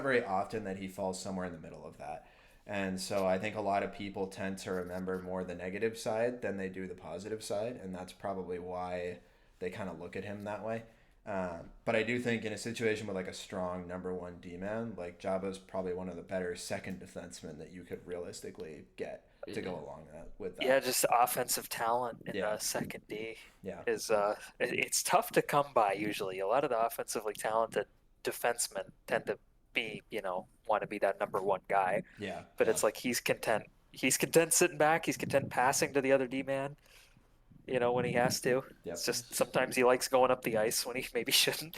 very often that he falls somewhere in the middle of that. And so I think a lot of people tend to remember more the negative side than they do the positive side, and that's probably why they kind of look at him that way. But I do think in a situation with like a strong number one D man, like Jaba's probably one of the better second defensemen that you could realistically get to yeah, go along with Yeah, that. just offensive talent in Yeah, second D yeah, is it's tough to come by usually. A lot of the offensively talented defensemen tend to be, want to be that number one guy, yeah, but yeah, it's like he's content. He's content sitting back, he's content passing to the other D man, when he has to. yep. It's just sometimes he likes going up the ice when he maybe shouldn't.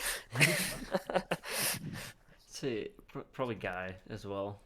say probably Guy as well.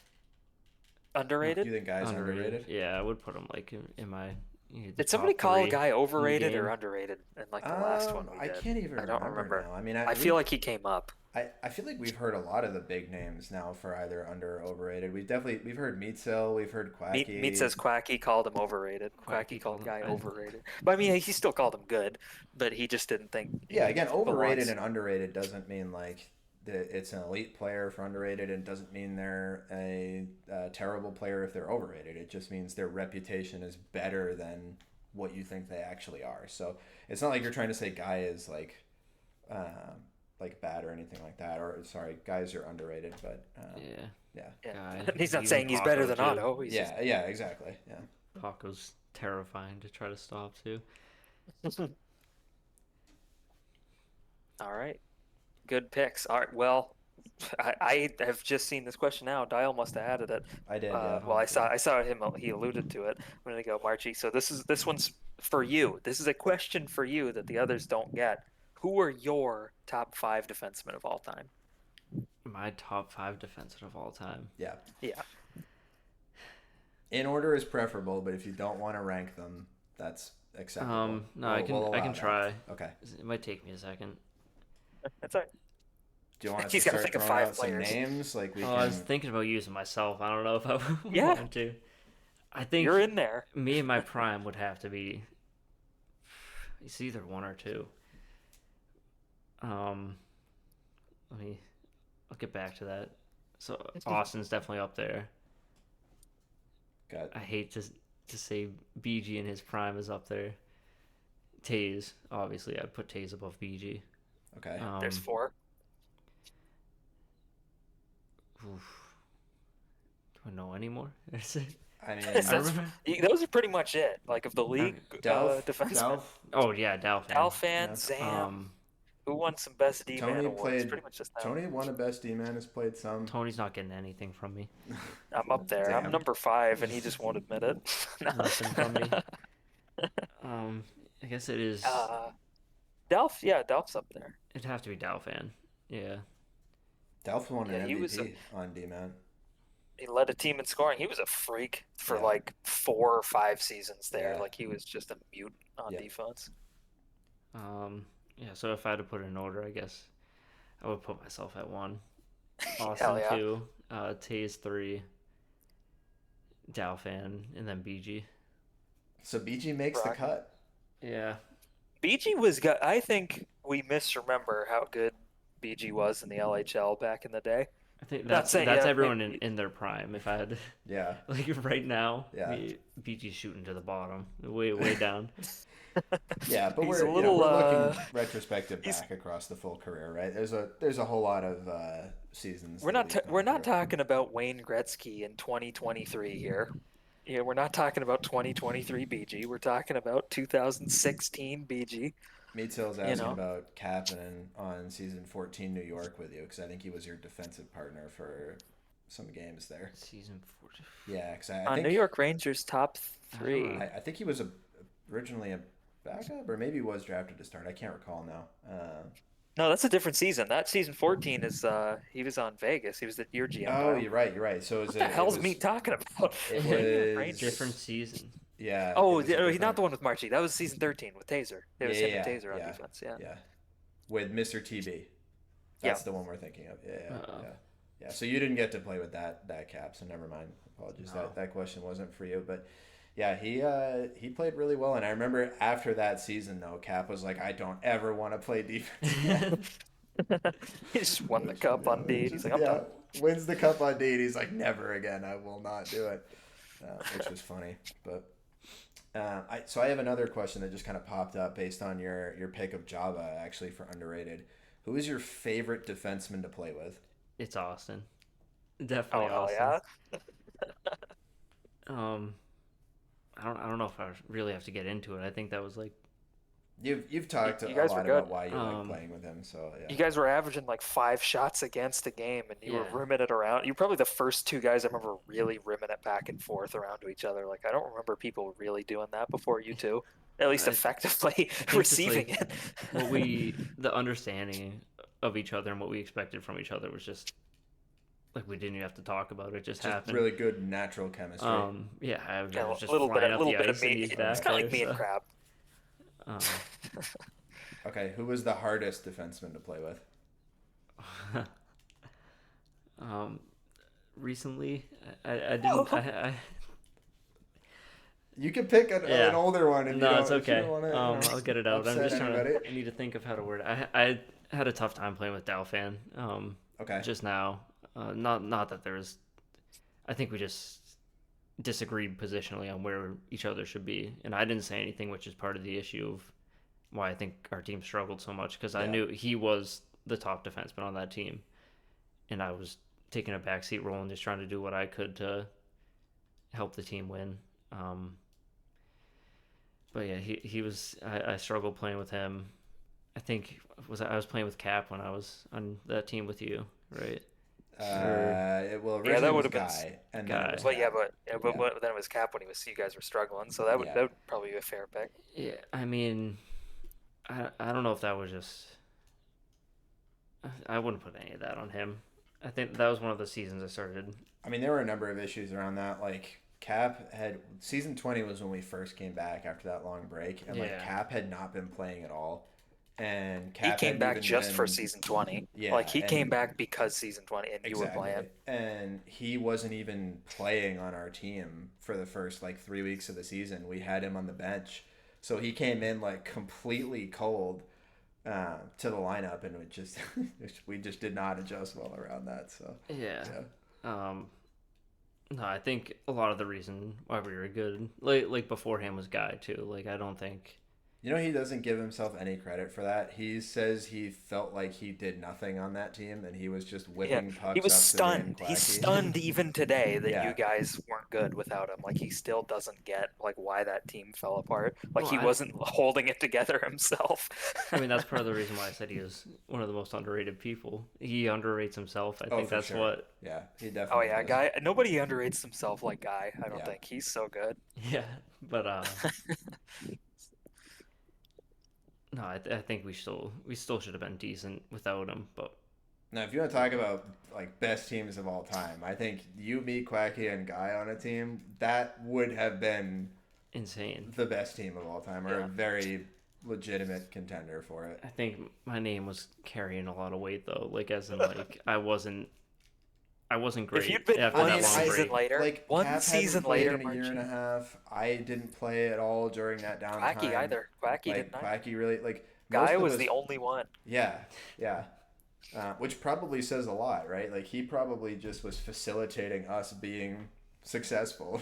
Underrated? You think guys Underrated. underrated? Yeah, I would put him like in my the Did somebody top call a three guy in the overrated or game. underrated in like the last one we I did? can't even I don't remember remember. now. I mean, I feel like he came up. I feel like we've heard a lot of the big names now for either under or overrated. We've heard Meatzel, we've heard Meat Quacky. says Quacky called him overrated. Quacky Quacky called called him. guy overrated. But I mean, he still called him good, but he just didn't think Yeah, he again, overrated belongs. and underrated doesn't mean like it's an elite player for underrated, and doesn't mean they're a terrible player if they're overrated. It just means their reputation is better than what you think they actually are. So it's not like you're trying to say guy is uh, like bad or anything like that. Or sorry, guys are underrated, but Yeah, yeah, Yeah, Guy. he's not Even saying he's better Paco than too. Otto. He's just yeah, exactly, yeah. Paco's terrifying to try to stop too. all right. Good picks. All right. Well, I have just seen this question now. Dial must have added it. I did, yeah. Well, Oh, I saw him. He alluded to it. I'm gonna go, Marchy. So this one's for you. This is a question for you that the others don't get. Who are your top five defensemen of all time? my top five defenseman of all time. Yeah. Yeah. In order is preferable, but if you don't want to rank them, that's acceptable. No, We'll I allow can that. try. Okay. It might take me a second. That's all right. Do you want us to He's got to start think of throwing five out some players. names? Like we Oh, I was can. thinking about using myself. I don't know if I Yeah, want to. I think you're in there. me and my prime would have to be. It's either one or two. Um, let me. I'll get back to that. So Austin's definitely up there. Got I hate to say BG in his prime is up there. Taze, obviously, I'd put Taze above BG. okay. There's four. Oof. Do I know anymore? Is it? I mean, I That's remember. those are pretty much it. Like of the Okay. league defensemen. Delph. Oh yeah, Dalfan. Dalfan, Yeah. Zam. Um, Who won some best D man Tony awards? played. Pretty much just them. Tony won a best D man. Has played some. Tony's not getting anything from me. I'm up there. I'm Damn. number five, and he just won't admit it. No. Nothing from me. Um, I guess it is. Delph, yeah, Delph's up there. It'd have to be Dalfan. Yeah. Delph won Yeah, an MVP on D man. he led a team in scoring. He was a freak for Yeah, like 4 or 5 seasons there. yeah, Like he was just a mutant on yeah. defense. Um, yeah. So if I had to put it in order, I guess I would put myself at one. Hell Austin yeah. two, Taze three, Dalfan, and then BG. So BG makes the Rocky. cut. Yeah, BG was good. I think we misremember how good BG was in the LHL back in the day. I think Not saying, that's yeah, maybe, everyone in their prime. If I had Yeah, like right now, yeah, BG's shooting to the bottom, way down. yeah. But he's a we're little looking retrospective he's back across the full career, right? There's a whole lot of seasons we're that not we've we're gone not through. talking about Wayne Gretzky in 2023 here. Yeah, we're not talking about 2023 BG. We're talking about 2016 BG. Meadsell's You asking know, about Kapanen on season 14 New York with you because I think he was your defensive partner for some games there. Season four. Yeah, because I New think York Rangers top I don't know. three. I think he was originally a backup or maybe he was drafted to start. I can't recall now. No, that's a different season. That season 14 is he was on Vegas. He was the your GM Oh, title. you're right. You're right. So What the hell's me talking about? it New York Rangers. Different was season. yeah, it Oh, was a he's not different the one with Marchy. That was season 13 with Taser. It yeah was yeah him and yeah Taser on yeah defense. Yeah. yeah with Mr. TB. Yeah. That's the one we're thinking of. Yeah yeah Uh, yeah yeah. So you didn't get to play with that cap. So never mind. Apologies. no. That question wasn't for you, but. Yeah, he played really well, and I remember after that season though, Cap was like, "I don't ever want to play defense again." He just won the cup on D. He's like, I'm Yeah, done. wins the cup on D. And he's like, "Never again. I will not do it," which was funny. But I have another question that just kind of popped up based on your pick of Java actually for underrated. Who is your favorite defenseman to play with? It's Austin. Oh Definitely hell Austin. yeah. Um, I don't know if I really have to get into it. I think that was like You've talked You a guys were lot good. about why you like um playing with him, so yeah. You guys were averaging like 5 shots against a game, and you were yeah. rimming it around. You were probably the first two guys I remember really rimming it back and forth around to each other. Like I don't remember people really doing that before you two, at least effectively I think just receiving like it. the understanding of each other and what we expected from each other was just like we didn't even have to talk about it. It just Just happened. really good natural chemistry. Yeah, I Yeah, was just a flying up little the bit of ice and me. he's It's back kind of there. like me and So, Crab. um, Okay, who was the hardest defenseman to play with? um, recently I Oh, didn't I You can pick an yeah. older one if you No, don't, it's if you okay. don't want to, I'll get it out. I'm upset just trying to. anybody. I need to think of how to word it. I had a tough time playing with Dalfan. Okay. Just now. Not that there's. I think we just disagreed positionally on where each other should be, and I didn't say anything, which is part of the issue of why I think our team struggled so much because I Yeah. knew he was the top defenseman on that team, and I was taking a backseat role and just trying to do what I could to help the team win. But yeah, he was. I struggled playing with him. I was playing with Cap when I was on that team with you, right? Or Well, yeah, originally that it would was have been. Guy, and then it Guy. was But yeah, Cap. Yeah. but then it was Cap when you guys were struggling, so Yeah. that would probably be a fair pick. Yeah, I mean, I don't know if that was just. I wouldn't put any of that on him. I think that was one of the seasons I started. I mean, there were a number of issues around that. Like Cap had season 20 was when we first came back after that long break, and like Yeah. Cap had not been playing at all, and He Cap came hadn't back even just for been season 20. yeah, Like he came and back because season 20 and you were exactly, playing. and he wasn't even playing on our team for the first like 3 weeks of the season. We had him on the bench, so he came in like completely cold to the lineup, and we just did not adjust well around that. So Yeah. yeah. No, I think a lot of the reason why we were good, like beforehand, was Guy too. Like I don't think. You know, he doesn't give himself any credit for that. He says he felt like he did nothing on that team, and he was just Yeah, whipping he pucks was up to the stunned. He's Quacky. stunned even today that Yeah, you guys weren't good without him. Like he still doesn't get like why that team fell apart. Like Well, he wasn't holding it together himself. I mean, that's part of the reason why I said he was one of the most underrated people. He underrates himself. I oh think for that's sure. what. Yeah, he Oh definitely yeah, does. guy. Nobody underrates himself like Guy. I don't Yeah, think he's so good. Yeah, but no, I think we still should have been decent without him. But Now, if you want to talk about like best teams of all time, I think you, me, Quacky, and Guy on a team that would have been Insane. the best team of all time, or a Yeah. very legitimate contender for it. I think my name was carrying a lot of weight though. Like as in like I wasn't If great you'd been after I one that mean, long season break. later, like one Cap hadn't season played later, in a year and a Marchy. half. I didn't play at all during that Quacky downtime. either. Quacky Like didn't either. Quacky really like Guy most of was us. the only one. Yeah, yeah. Which probably says a lot, right? Like he probably just was facilitating us being successful.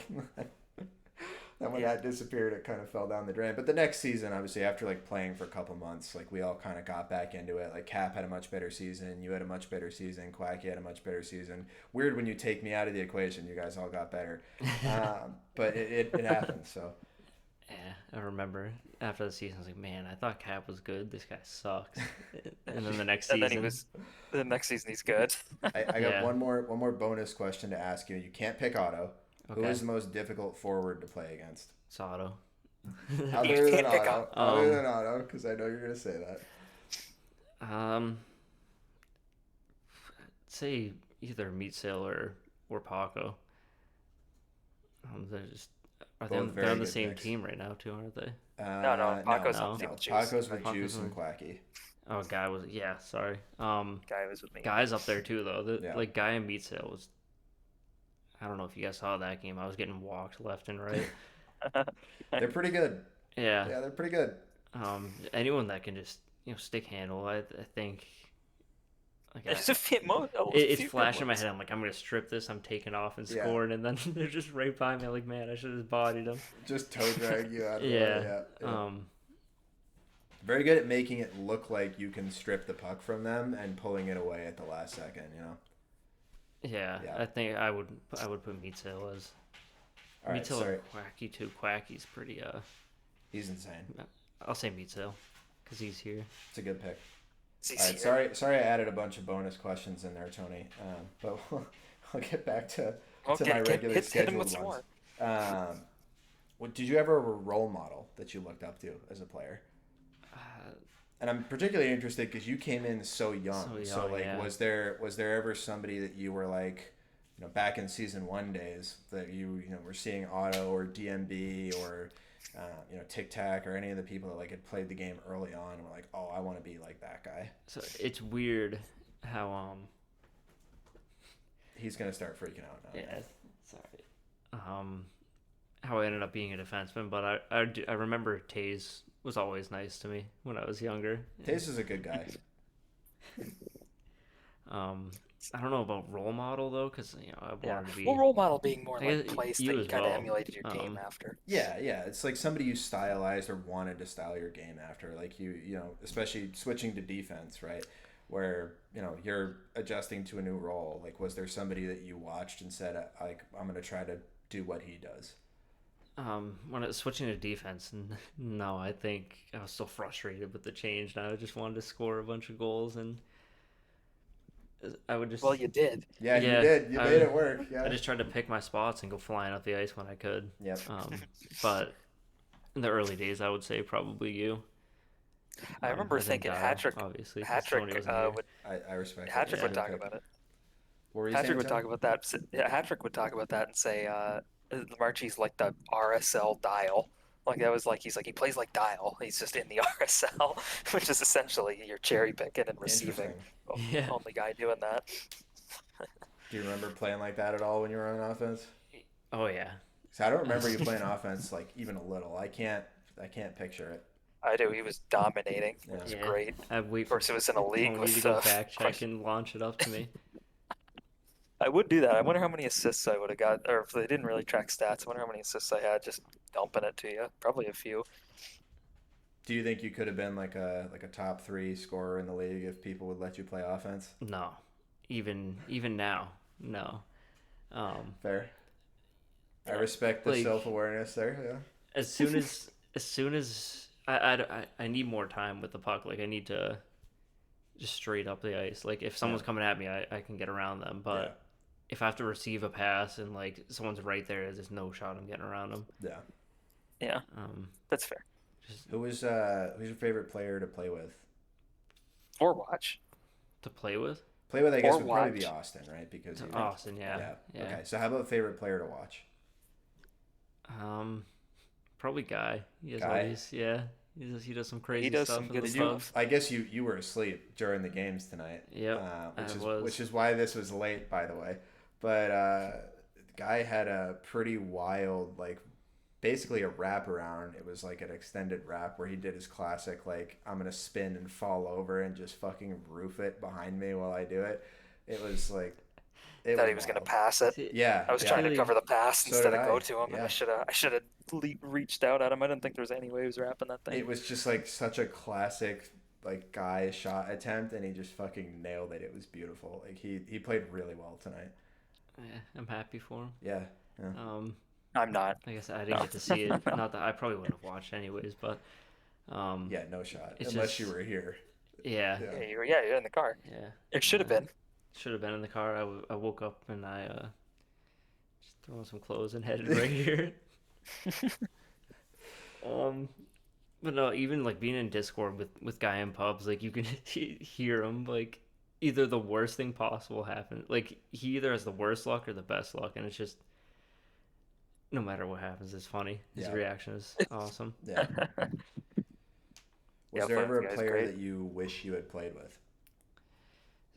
And when Yeah. that disappeared, it kind of fell down the drain. But the next season, obviously, after like playing for a couple months, like we all kind of got back into it. Like Cap had a much better season, you had a much better season, Quacky had a much better season. Weird when you take me out of the equation, you guys all got better. But it happened. So Yeah, I remember after the season, I was like, man, I thought Cap was good. This guy sucks. And then the next And then season, the next season he's good. I got yeah, one more bonus question to ask you. You can't pick Otto. Who okay, is the most difficult forward to play against? Sato. Other than can't pick Otto. Otto. Other than Otto, because I know you're gonna say that. Say either Meat Sale or Paco. They're just are they Both on, very they're on the good same picks. team right now too, aren't they? No, Paco's no. on the team with Juice. Paco's with Paco's Juice and with- Quacky. Oh, Guy was yeah. Sorry. Guy was with me. Guy's up there too though. Yeah. Like Guy and Meat Sale was. I don't know if you guys saw that game. I was getting walked left and right. They're pretty good. Yeah. Yeah, they're pretty good. Anyone that can just stick handle, I think. Like There's a few, it's flashing in my head. I'm like, I'm gonna strip this. I'm taking off and Yeah. scoring, and then they're just right by me. I'm like, man, I should have bodied them. Just toe drag you out of the Yeah. way. Yeah. Um. Very good at making it look like you can strip the puck from them and pulling it away at the last second, Yeah. Yeah. I think I would put Meat Sale as All right, Meat Sale sorry. and Quacky too. Quacky's pretty. He's insane. I'll say Meat Sale because he's here. It's a good pick. He's All right, here. sorry I added a bunch of bonus questions in there, Tony. But I'll get back to Well, my regularly hit him scheduled with some ones. more. Did you ever have a role model that you looked up to as a player? And I'm particularly interested because you came in so young. So like, yeah. was there ever somebody that you were like, back in season 1 days that you were seeing Otto or DMB or Tic Tac or any of the people that like had played the game early on and were like, oh, I want to be like that guy. So it's weird how He's gonna start freaking out now. yeah, sorry. How I ended up being a defenseman, but I remember Taze was always nice to me when I was younger. Taze is a good guy. I don't know about role model though, because I wanted to be. Well, role model being more I like guess place you that you as kind of well. emulated your game after. Yeah, it's like somebody you stylized or wanted to style your game after. Like especially switching to defense, right? Where you're adjusting to a new role. Like, was there somebody that you watched and said, like, I'm gonna try to do what he does? When I was switching to defense, no, I think I was so frustrated with the change. And I just wanted to score a bunch of goals, and I would just. Well, you did. Yeah, you Yeah, did. You made it work. Yeah. I just tried to pick my spots and go flying off the ice when I could. Yep. But in the early days, I would say probably you. I remember and then thinking Dial, Hatrick. obviously. 'cause Hatrick Tony wasn't here. would. I respect. Hatrick that. would talk about it. What were you Hatrick saying, would Tom? talk about that. Yeah, Hatrick would talk about that and say, Marchy's like the RSL Dial. Like that was like he plays like Dial. He's just in the RSL, which is essentially you're cherry picking and receiving. Interesting. Yeah. Only guy doing that. Do you remember playing like that at all when you were on offense? Oh yeah. So I don't remember you playing offense like even a little. I can't picture it. I do. He was dominating. It Yeah. was great. I'd wait Of for course, it was in a league Tony with. to go back check and launch it up to me. I would do that. I wonder how many assists I would have got, or if they didn't really track stats. I wonder how many assists I had just dumping it to you. Probably a few. Do you think you could have been like a top 3 scorer in the league if people would let you play offense? No, even now, no. Fair. I respect the Like- self-awareness there. Yeah. As soon as I need more time with the puck. Like I need to just straight up the ice. Like if someone's coming at me, I can get around them. But Yeah. if I have to receive a pass and like someone's right there, there's no shot I'm getting around them. Yeah. Yeah, that's fair. Who's your favorite player to play with? Or watch. To play with. Play with, I guess, Or would probably be watch. Austin, right? Because you. Austin, yeah. Yeah. Yeah. Okay. So how about favorite player to watch? Um, Probably Guy. He has all Guy. these. Yeah, he does some He crazy does some stuff in good the Did you? pubs. stuff. I guess you were asleep during the games tonight, Yep, I which was. is why this was late, by the way. But guy had a pretty wild, like, basically a wraparound. It was like an extended wrap where he did his classic, like, I'm gonna spin and fall over and just fucking roof it behind me while I do it. It was like, it Thought was he was gonna wild. pass it. See, Yeah, I was I yeah. trying feel to cover like the pass So did instead of go I. to him, and Yeah. I should have reached out at him. I didn't think there was any way he was wrapping that thing. It was just like such a classic like guy shot attempt, and he just fucking nailed it. It was beautiful. Like he played really well tonight. yeah, I'm happy for him. Yeah, yeah. I'm not. I guess I didn't No. get to see it. Not that I probably wouldn't have watched anyways, but Yeah, no shot it's unless just you were here. yeah, Yeah. You're in the car. yeah. It should have Uh, been. Should have been in the car. I woke up and I just threw on some clothes and headed right here. Um, but no, even like being in Discord with guy in pubs, like you can hear him like either the worst thing possible happen. Like he either has the worst luck or the best luck, and it's just no matter what happens, it's funny. His Yeah. reaction is awesome. Yeah. Was Yeah, there playing ever with a the guy's player great. that you wish you had played with?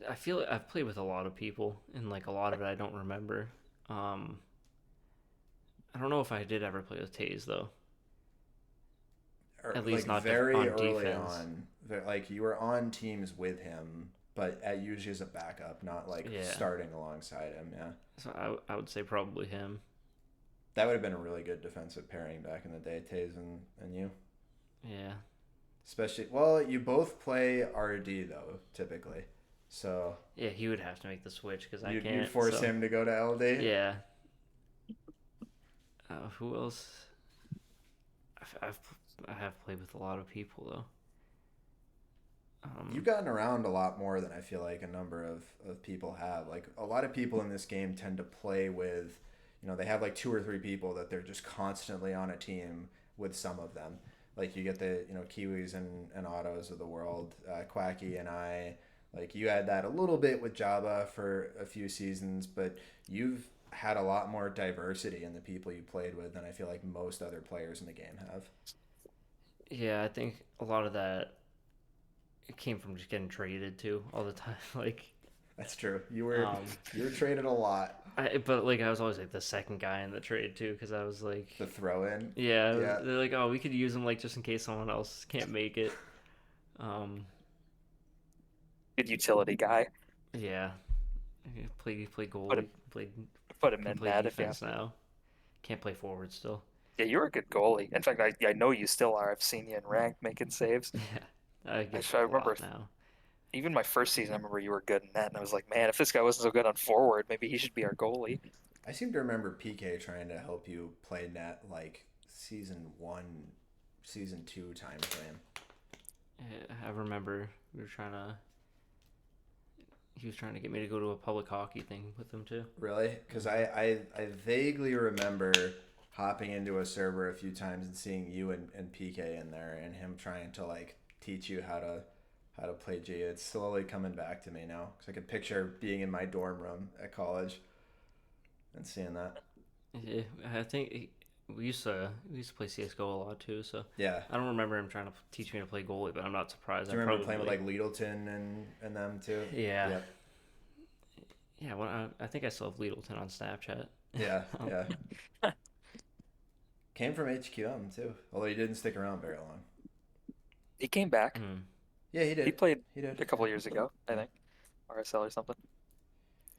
I feel like I've played with a lot of people, and like a lot of it I don't remember. Um, I don't know if I did ever play with Taze though. Or, At least like not very on early defense. on, like you were on teams with him, but usually as a backup, not like Yeah. starting alongside him. Yeah, So I would say probably him. that would have been a really good defensive pairing back in the day, Taze and you. Yeah. Especially, well, you both play RD though, typically. So Yeah, he would have to make the switch because I you'd can't. force so- him to go to LD. Yeah. Who else? I have played with a lot of people though. You've gotten around a lot more than I feel like a number of people have. Like a lot of people in this game tend to play with, they have like 2 or 3 people that they're just constantly on a team with some of them. Like you get the, Kiwis and Autos of the world, Quacky and I. Like you had that a little bit with Jabba for a few seasons, but you've had a lot more diversity in the people you played with than I feel like most other players in the game have. Yeah, I think a lot of that it came from just getting traded too all the time. Like, That's true. You were um, you were traded a lot. but like I was always like the second guy in the trade too because I was like, The throw in. yeah, Yeah. they're like, oh, we could use him like just in case someone else can't make it. Um, Good utility guy. yeah, play Put goalie, him, played put him can in play that if you have defense now. Can't play forward still. Yeah, you're a good goalie. In fact, I know you still are. I've seen you in ranked making saves. Yeah, I get I a remember lot now. even my first season, I remember you were good in that, and I was like, man, if this guy wasn't so good on forward, maybe he should be our goalie. I seem to remember PK trying to help you play net like season 1, season 2 time frame. Yeah, I remember we were trying to. He was trying to get me to go to a public hockey thing with him too. Really? Because I vaguely remember hopping into a server a few times and seeing you and PK in there and him trying to like teach you how to play G. It's slowly coming back to me now because I could picture being in my dorm room at college and seeing that. Yeah, I think we used to play CS:GO a lot too. So Yeah. I don't remember him trying to teach me to play goalie, but I'm not surprised. Do you I remember probably, playing with like Littleton and them too? Yeah. Yep. Yeah, well, I think I still have Littleton on Snapchat. Yeah. Yeah. Came from HQM too, although he didn't stick around very long. He came back. Mm. Yeah, he did. He played He did. a couple years ago, I think, RSL or something.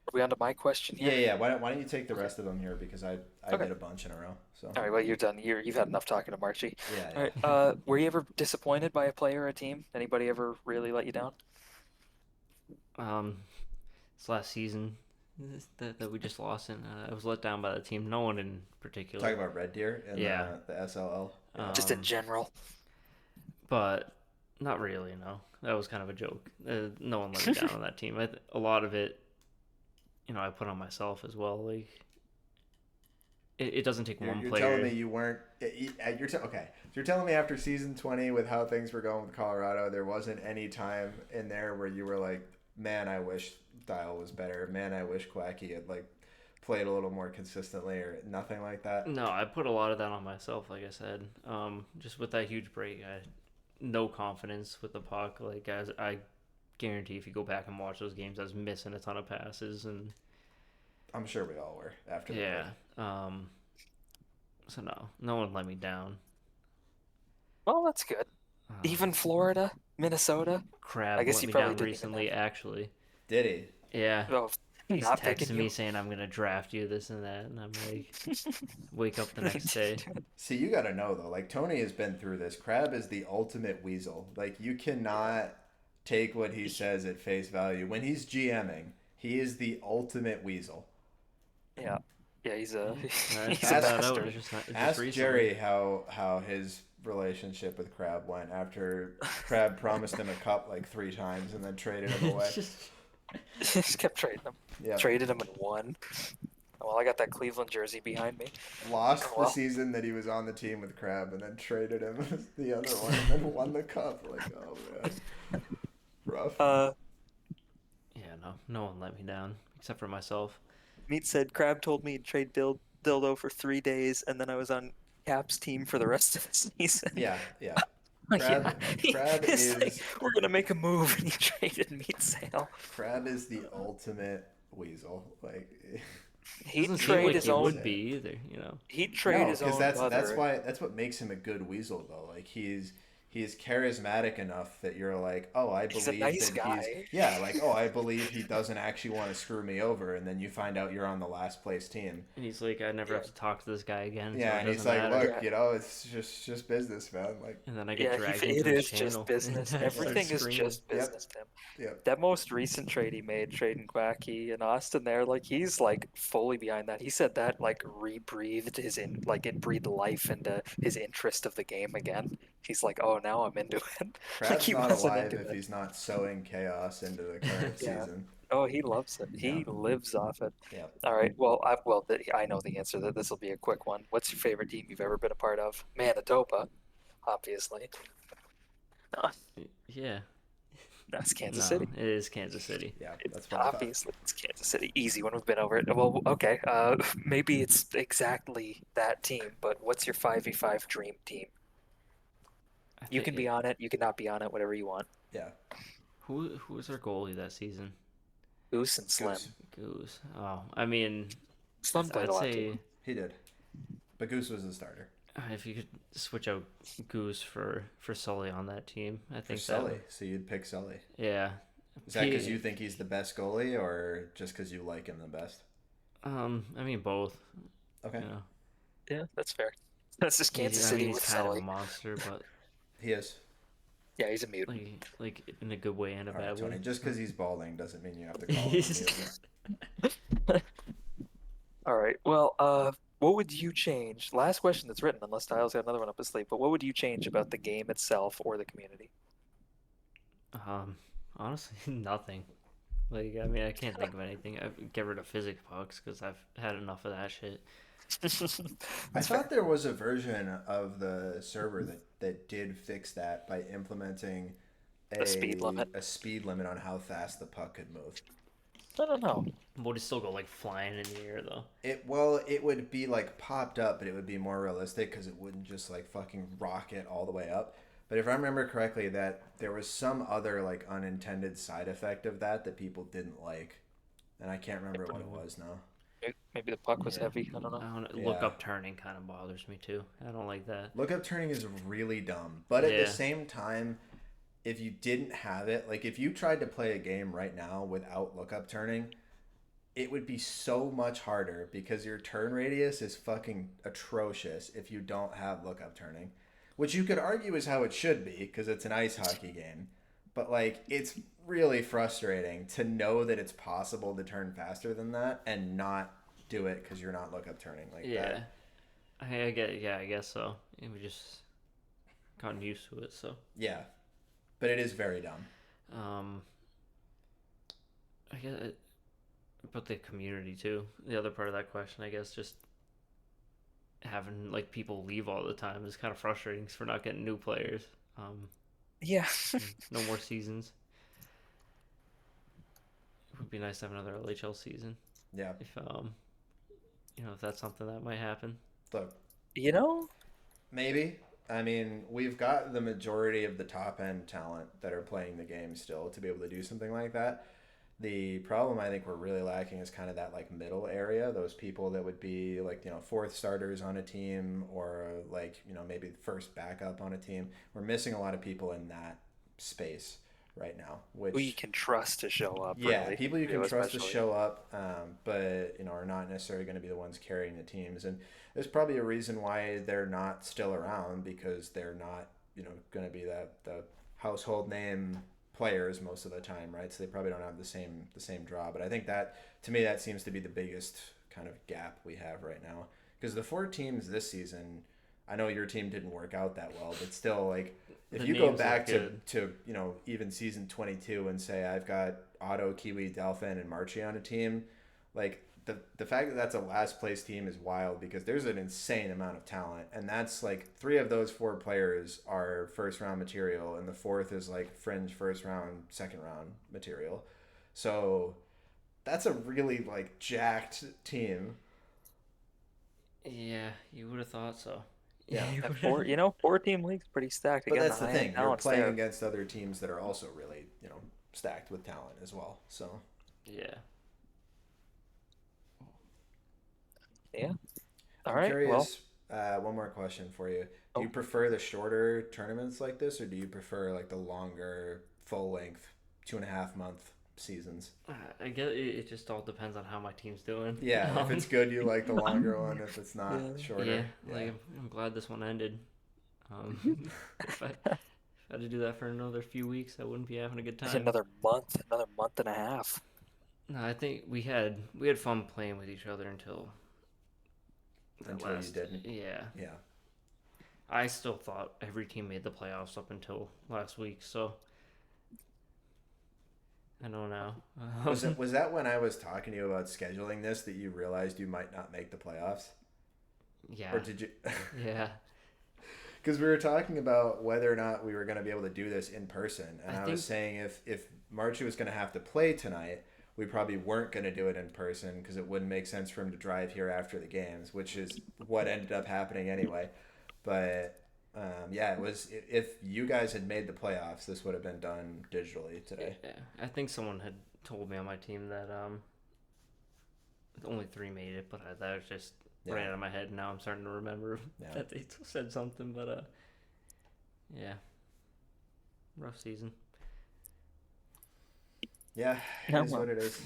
Are we on to my question Yeah, here? yeah. Why don't you take the rest of them here because I Okay. did a bunch in a row. So All right, well, you're done. You've had enough talking to Marchy. yeah, All yeah. right, were you ever disappointed by a player or a team? Anybody ever really let you down? This last season that we just lost, and I was let down by the team. No one in particular. Talking about Red Deer and Yeah. the SLL. Yeah. Just in general. But not really. No, that was kind of a joke. No one let me down on that team. A lot of it, I put on myself as well. Like it doesn't take one You're player. telling me you weren't. Okay, so you're telling me after season 20 with how things were going with Colorado, there wasn't any time in there where you were like, man, I wish Dial was better. Man, I wish Quacky had like played a little more consistently or nothing like that. No, I put a lot of that on myself. Like I said, just with that huge break, I had no confidence with the puck. Like as I guarantee, if you go back and watch those games, I was missing a ton of passes, and I'm sure we all were after the break. yeah. So no, no one let me down. Well, that's good. Um, Even Florida, Minnesota. I Crab guess let you me probably down didn't even recently. have. Actually, Did he? yeah. Oh, He's not picking texting you. me saying I'm gonna draft you, this and that, and I'm like, wake up the next day. See, you got to know though. Like Tony has been through this. Crab is the ultimate weasel. Like you Yeah. cannot take what he says at face value. When he's GMing, he is the ultimate weasel. Yeah. Yeah, I he's a found Ask that out bastard. just ask recently. Jerry how his relationship with Crab went after Crab promised him a cup like 3 times and then traded him away. Just Just kept trading him. Yep. Traded him and won. Well, I got that Cleveland jersey behind me. Oh Lost the well. season that he was on the team with Crab and then traded him as the other one and then won the cup. Like, oh man. Rough. Uh, yeah, no, no one let me down except for myself. Meat said Crab told me to trade Dildo for 3 days, and then I was on Cap's team for the rest of the season. Yeah, yeah. Yeah, Crab it's like is we're gonna make a move, and he traded Meat Sale. Crab is the ultimate weasel. Like He'd Doesn't seem trade like his he own. would be either, you know. He'd trade no, his because own that's mother. why that's what makes him a good weasel though. Like he's charismatic enough that you're like, oh, I He's a believe nice that he's guy. yeah, like oh, I believe he doesn't actually want to screw me over, and then you find out you're on the last place team. And he's like, I never Yeah, have to talk to this guy again, so Yeah, it and he's doesn't like, matter. look, yeah, it's just business, man. Like, And then I get yeah. dragged It into his is just channel, and business. I yep, start Everything is screaming. just yep, business to him. yep. That most recent trade he made, trading Quacky and Austin there, like he's like fully behind that. He said that like rebreathed his in like it breathed life into his interest of the game again. He's like, oh, now I'm into it. Like Crab's he not wasn't alive into if it. he's not sowing chaos into the current Yeah. season. Oh, he loves it. Yeah, He lives off it. yeah. All right. I know the answer. That this will be a quick one. What's your favorite team you've ever been a part of? Manitoba, obviously. No, Yeah, that's Kansas no, City. it is Kansas City. Yeah, It's that's what I thought. obviously it's Kansas City. Easy one. We've been over it. Well, okay. Maybe it's exactly that team. But what's your 5v5 dream team? I You think can be on it. You can not be on it. Whatever you want. Yeah, who was our goalie that season? Goose and Goose. Slim. Goose. Oh, I mean, Slim played I'd a lot too. say He did, but Goose was the starter if you could switch out Goose for Sully on that team, I for think that Sully. would, So you'd pick Sully. yeah. Is that because you think he's the best goalie, or just because you like him the best? I mean both. Okay, You know, Yeah, that's fair. That's just Kansas I mean City he's with kind of a Sully. monster, but he is. Yeah, he's a mutant. like in a good way and a All right, bad Tony. way. Just because he's balding doesn't mean you have to call him a mutant. All right. Well, what would you change? Last question that's written, unless Tyler's got another one up his sleeve. But what would you change about the game itself or the community? Um, honestly, nothing. Like, I mean, I can't think of anything. I get rid of physics pucks because I've had enough of that shit. I That's thought fair. there was a version of the server that did fix that by implementing The speed limit. a speed limit on how fast the puck could move. I don't know. Would it still go like flying in the air though? It would be like popped up, but it would be more realistic because it wouldn't just like fucking rocket all the way up. But if I remember correctly, that there was some other like unintended side effect of that people didn't like, and I can't remember what it was now. Maybe the puck was Yeah. heavy. I don't know. I don't look Yeah. up turning kind of bothers me too. I don't like that. Lookup turning is really dumb, but at the Yeah. same time, if you didn't have it, like if you tried to play a game right now without lookup turning, it would be so much harder because your turn radius is fucking atrocious if you don't have lookup turning, which you could argue is how it should be because it's an ice hockey game. But like it's really frustrating to know that it's possible to turn faster than that and not do it because you're not lookup turning like Yeah. that. I get. Yeah, I guess so. Yeah, we just gotten used to it. So, Yeah, but it is very dumb. um, I guess but the community too. The other part of that question, I guess, just having like people leave all the time is kind of frustrating for not getting new players. Yeah. No more seasons. it would be nice to have another LHL season. Yeah. If if that's something that might happen. Look, You know, maybe. I mean, we've got the majority of the top end talent that are playing the game still to be able to do something like that. The problem I think we're really lacking is kind of that like middle area, those people that would be like, fourth starters on a team or like, maybe first backup on a team. We're missing a lot of people in that space right now, who you which can trust to show up, yeah, really. people you can You trust to especially. show up, but are not necessarily going to be the ones carrying the teams. And there's probably a reason why they're not still around because they're not, going to be the household name players most of the time, right? So they probably don't have the same draw. But I think that to me that seems to be the biggest kind of gap we have right now because the four teams this season. I know your team didn't work out that well, but still, like, if The you go names back look good. to even season 22 and say I've got Otto, Kiwi, Delphin, and Marchy on a team, like the fact that that's a last place team is wild because there's an insane amount of talent, and that's like three of those four players are first round material, and the fourth is like fringe first round, second round material. So that's a really like jacked team. Yeah, you would have thought so. Yeah. You That would've- four-team league's pretty stacked. But Again, the that's the high-end thing. You're talent's playing there. against other teams that are also really, stacked with talent as well. So yeah. Yeah. All I'm right. Well, curious. One more question for you. Do you oh, prefer the shorter tournaments like this, or do you prefer like the longer, full length, 2.5 month seasons? I guess it just all depends on how my team's doing. Yeah, if it's good, you like the longer one. If it's not, yeah. Yeah, shorter. Yeah. like I'm glad this one ended. If I had to do that for another few weeks, I wouldn't be having a good time. Another month and a half. No, I think we had fun playing with each other until the Until you last. didn't. Yeah, Yeah. I still thought every team made the playoffs up until last week, so I don't know. Was that when I was talking to you about scheduling this that you realized you might not make the playoffs, Yeah, or did you? yeah. Because we were talking about whether or not we were going to be able to do this in person, and I I think was saying if Marchy was going to have to play tonight, we probably weren't going to do it in person because it wouldn't make sense for him to drive here after the games, which is what ended up happening anyway. But yeah, it was if you guys had made the playoffs, this would have been done digitally today. Yeah, I think someone had told me on my team that only three made it, but that was just right Yeah, out of my head. Now I'm starting to remember yeah, that they said something, but yeah, rough season. yeah. It Yeah, is well, what it is.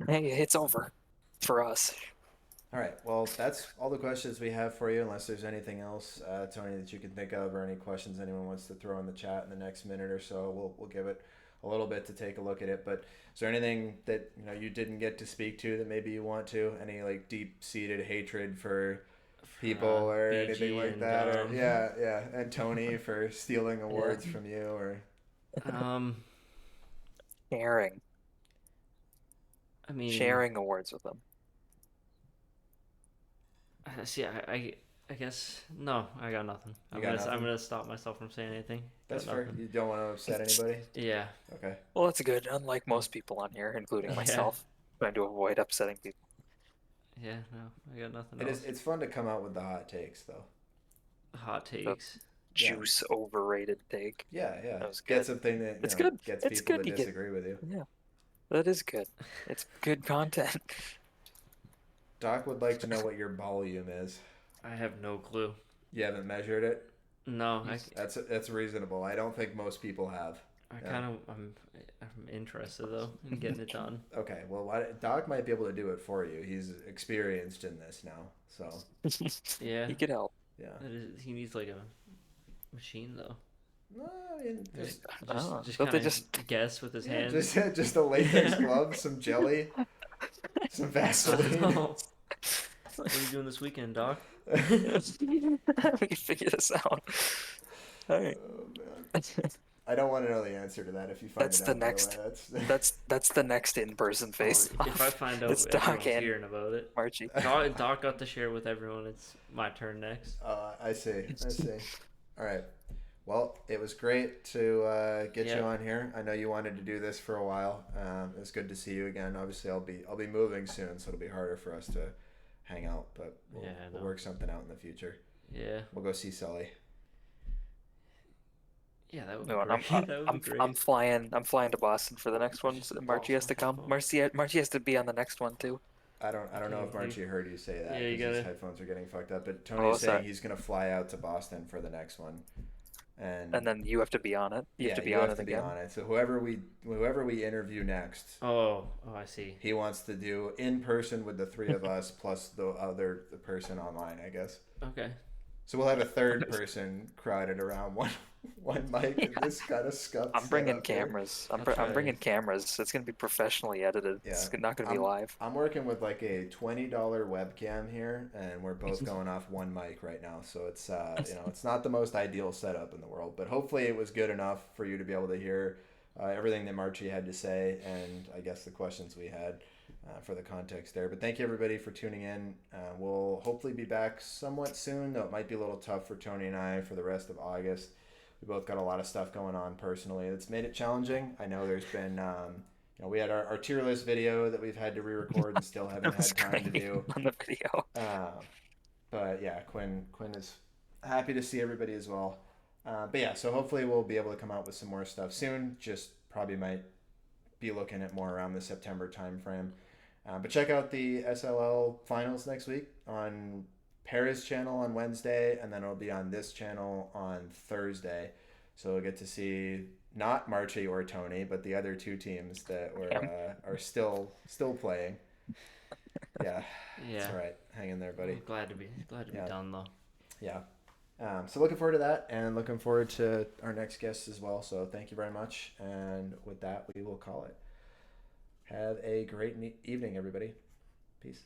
hey, it's over for us. All right. Well, that's all the questions we have for you, unless there's anything else, Tony, that you can think of, or any questions anyone wants to throw in the chat in the next minute or so. We'll give it a little bit to take a look at it. But is there anything that you didn't get to speak to that maybe you want to? Any like deep seated hatred for people or BG anything like and that? Or yeah, and Tony for stealing awards from you, or um, Sharing, I mean, sharing awards with them. see, I guess no, I got nothing. You got I'm nothing? gonna stop myself from saying anything. That's Got fair. nothing. You don't want to upset anybody. Yeah, Okay. Well, that's good. Unlike most people on here, including yeah, myself, trying to avoid upsetting people. yeah. No, I got nothing It is. else. It's fun to come out with the hot takes, though. Hot takes. Yeah. Juice overrated take. Yeah. That was Get good. something that It's good. gets It's people good to to get. disagree with you. Yeah, that is good. It's good content. Doc would like to know what your volume is. I have no clue. You haven't measured it. No, That's reasonable. I don't think most people have. I Yeah. kind of I'm interested though in getting it done. Okay, well, Doc might be able to do it for you. He's experienced in this now, so Yeah, He could help. yeah. he needs like a machine though. No, I mean, Just Oh, just don't kind they of just guess with his yeah, hands. just a latex glove, some jelly, some Vaseline. Oh, what are you doing this weekend, Doc? we can figure this out. All right. Oh, man. I don't want to know the answer to that if you find That's it the out, by next. way. That's the next in-person face. If I find out It's Doc everyone's and hearing about it, Marchy. Doc got to share with everyone. It's my turn next. I see. All right. Well, it was great to get you Yeah. on here. I know you wanted to do this for a while. It's good to see you again. Obviously, I'll be moving soon, so it'll be harder for us to hang out. But Yeah, we'll no. work something out in the future. Yeah. We'll go see Sully. Yeah, that would be No, and great. That would be I'm great. flying. I'm flying to Boston for the next one. Just Marcy has lost my to come. headphone. Marcy has to be on the next one too. I don't know can't if believe. Marchy heard you say Yeah, that you because his gotta. headphones are getting fucked up. But Oh, Tony's what's saying that? he's gonna fly out to Boston for the next one, and And then you have to be on it. You have yeah, to be you on have it to be again. on it. So whoever we interview next, Oh, oh, I see. he wants to do in person with the three of us plus the person online, I guess. Okay. So we'll have a third person crowded around one mic in Yeah, this kind of scuffed I'm bringing setup here. cameras. I'll I'm try. bringing cameras. It's gonna be professionally edited. Yeah, It's not gonna be I'm live. I'm working with like a $20 webcam here, and we're both going off one mic right now. So it's it's not the most ideal setup in the world, but hopefully it was good enough for you to be able to hear everything that Marchy had to say, and I guess the questions we had for the context there. But thank you everybody for tuning in. We'll hopefully be back somewhat soon, though it might be a little tough for Tony and I for the rest of August. We both got a lot of stuff going on personally. It's made it challenging. I know there's been we had our tier list video that we've had to re-record and still haven't That was had time to great do. on the video. Uh, but yeah, Quinn is happy to see everybody as well. But yeah, so hopefully we'll be able to come out with some more stuff soon. Just probably might be looking at more around the September timeframe. But check out the SLL finals next week on Paris channel on Wednesday, and then it'll be on this channel on Thursday. So we'll get to see not Marchy or Tony, but the other two teams that Yeah. are still playing. Yeah, that's Yeah. all right. Hang in there, buddy. I'm glad to be Yeah, done though. yeah. So looking forward to that, and looking forward to our next guests as well. So thank you very much, and with that, we will call it. Have a great evening, everybody. Peace.